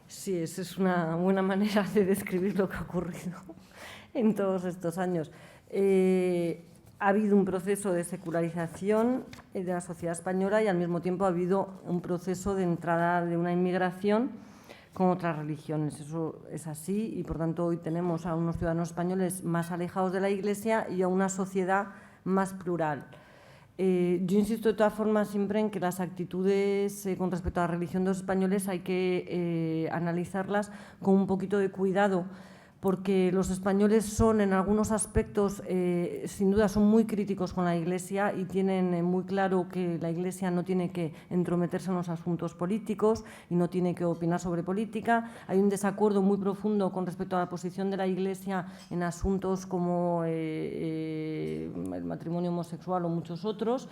[SPEAKER 3] Sí, esa es una buena manera de describir lo que ha ocurrido en todos estos años. Ha habido un proceso de secularización de la sociedad española y, al mismo tiempo, ha habido un proceso de entrada de una inmigración con otras religiones. Eso es así y, por tanto, hoy tenemos a unos ciudadanos españoles más alejados de la Iglesia y a una sociedad más plural. Yo insisto de todas formas siempre en que las actitudes con respecto a la religión de los españoles hay que analizarlas con un poquito de cuidado, porque los españoles son, en algunos aspectos, sin duda son muy críticos con la Iglesia y tienen muy claro que la Iglesia no tiene que entrometerse en los asuntos políticos y no tiene que opinar sobre política. Hay un desacuerdo muy profundo con respecto a la posición de la Iglesia en asuntos como el matrimonio homosexual o muchos otros.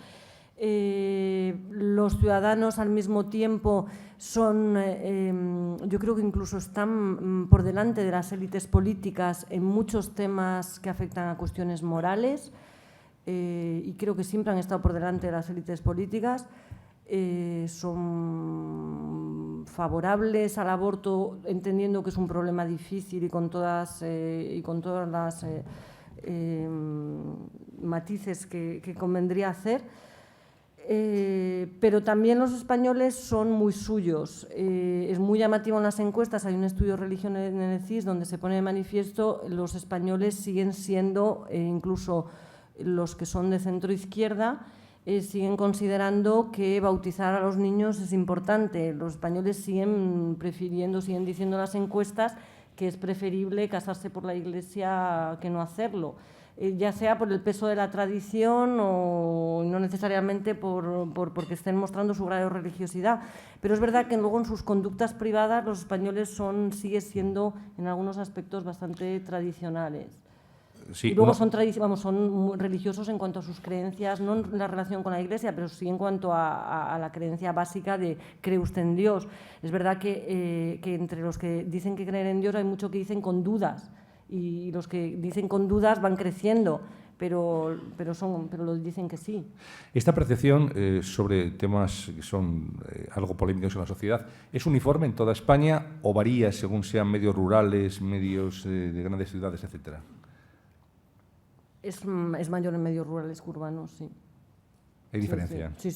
[SPEAKER 3] Los ciudadanos, al mismo tiempo, son, yo creo que incluso están por delante de las élites políticas en muchos temas que afectan a cuestiones morales, y creo que siempre han estado por delante de las élites políticas. Son favorables al aborto, entendiendo que es un problema difícil y con todas las matices que convendría hacer. Pero también los españoles son muy suyos. Es muy llamativo en las encuestas, hay un estudio de religión en el CIS donde se pone de manifiesto los españoles siguen siendo, incluso los que son de centro-izquierda, siguen considerando que bautizar a los niños es importante. Los españoles siguen diciendo en las encuestas que es preferible casarse por la Iglesia que no hacerlo. Ya sea por el peso de la tradición o no necesariamente porque estén mostrando su grado de religiosidad. Pero es verdad que luego en sus conductas privadas los españoles siguen siendo en algunos aspectos bastante tradicionales.
[SPEAKER 4] Sí,
[SPEAKER 3] y luego son muy religiosos en cuanto a sus creencias, no en la relación con la Iglesia, pero sí en cuanto a la creencia básica de ¿cree usted en Dios? Es verdad que entre los que dicen que creen en Dios hay muchos que dicen con dudas. Y los que dicen con dudas van creciendo, pero lo dicen que sí.
[SPEAKER 4] Esta percepción sobre temas que son algo polémicos en la sociedad, ¿es uniforme en toda España o varía según sean medios rurales, medios de grandes ciudades, etcétera?
[SPEAKER 3] Es mayor en medios rurales que urbanos, sí.
[SPEAKER 4] ¿Hay diferencia?
[SPEAKER 3] Sí,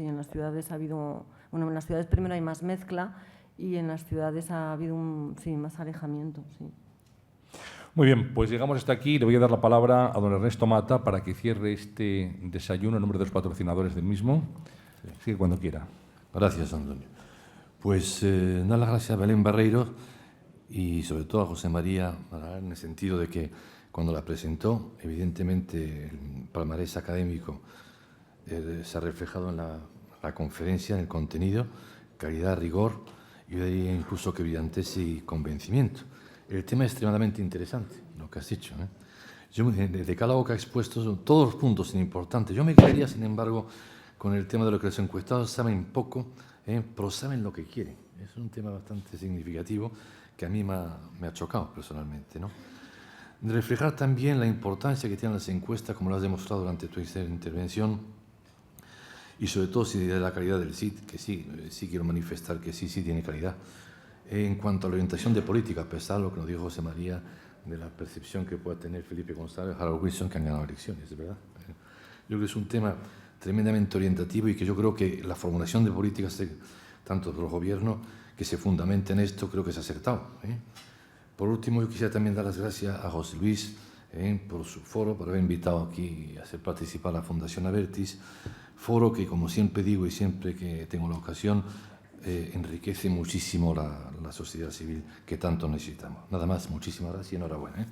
[SPEAKER 3] en las ciudades ha habido... Bueno, en las ciudades primero hay más mezcla y en las ciudades ha habido más alejamiento, sí.
[SPEAKER 4] Muy bien, pues llegamos hasta aquí. Le voy a dar la palabra a don Ernesto Mata para que cierre este desayuno en nombre de los patrocinadores del mismo. Sigue cuando quiera.
[SPEAKER 5] Gracias, Antonio. Pues dar las gracias a Belén Barreiro y sobre todo a José María en el sentido de que cuando la presentó, evidentemente el palmarés académico se ha reflejado en la conferencia, en el contenido, calidad, rigor, y yo diría incluso que brillantez y convencimiento. El tema es extremadamente interesante, lo que has dicho, ¿eh? El decálogo que ha expuesto, todos los puntos son importantes. Yo me quedaría, sin embargo, con el tema de lo que los encuestados saben poco, pero saben lo que quieren. Es un tema bastante significativo que a mí me ha chocado personalmente, ¿no? De reflejar también la importancia que tienen las encuestas, como lo has demostrado durante tu intervención, y sobre todo de la calidad del SID, que sí quiero manifestar que sí tiene calidad. En cuanto a la orientación de política, a pesar de lo que nos dijo José María, de la percepción que pueda tener Felipe González, Harold Wilson, que han ganado elecciones, ¿verdad? Yo creo que es un tema tremendamente orientativo y que yo creo que la formulación de políticas, tanto de los gobiernos, que se fundamenta en esto, creo que es acertado, ¿eh? Por último, yo quisiera también dar las gracias a José Luis por su foro, por haber invitado aquí a hacer participar a la Fundación Abertis, foro que, como siempre digo y siempre que tengo la ocasión, enriquece muchísimo la sociedad civil que tanto necesitamos. Nada más, muchísimas gracias y enhorabuena.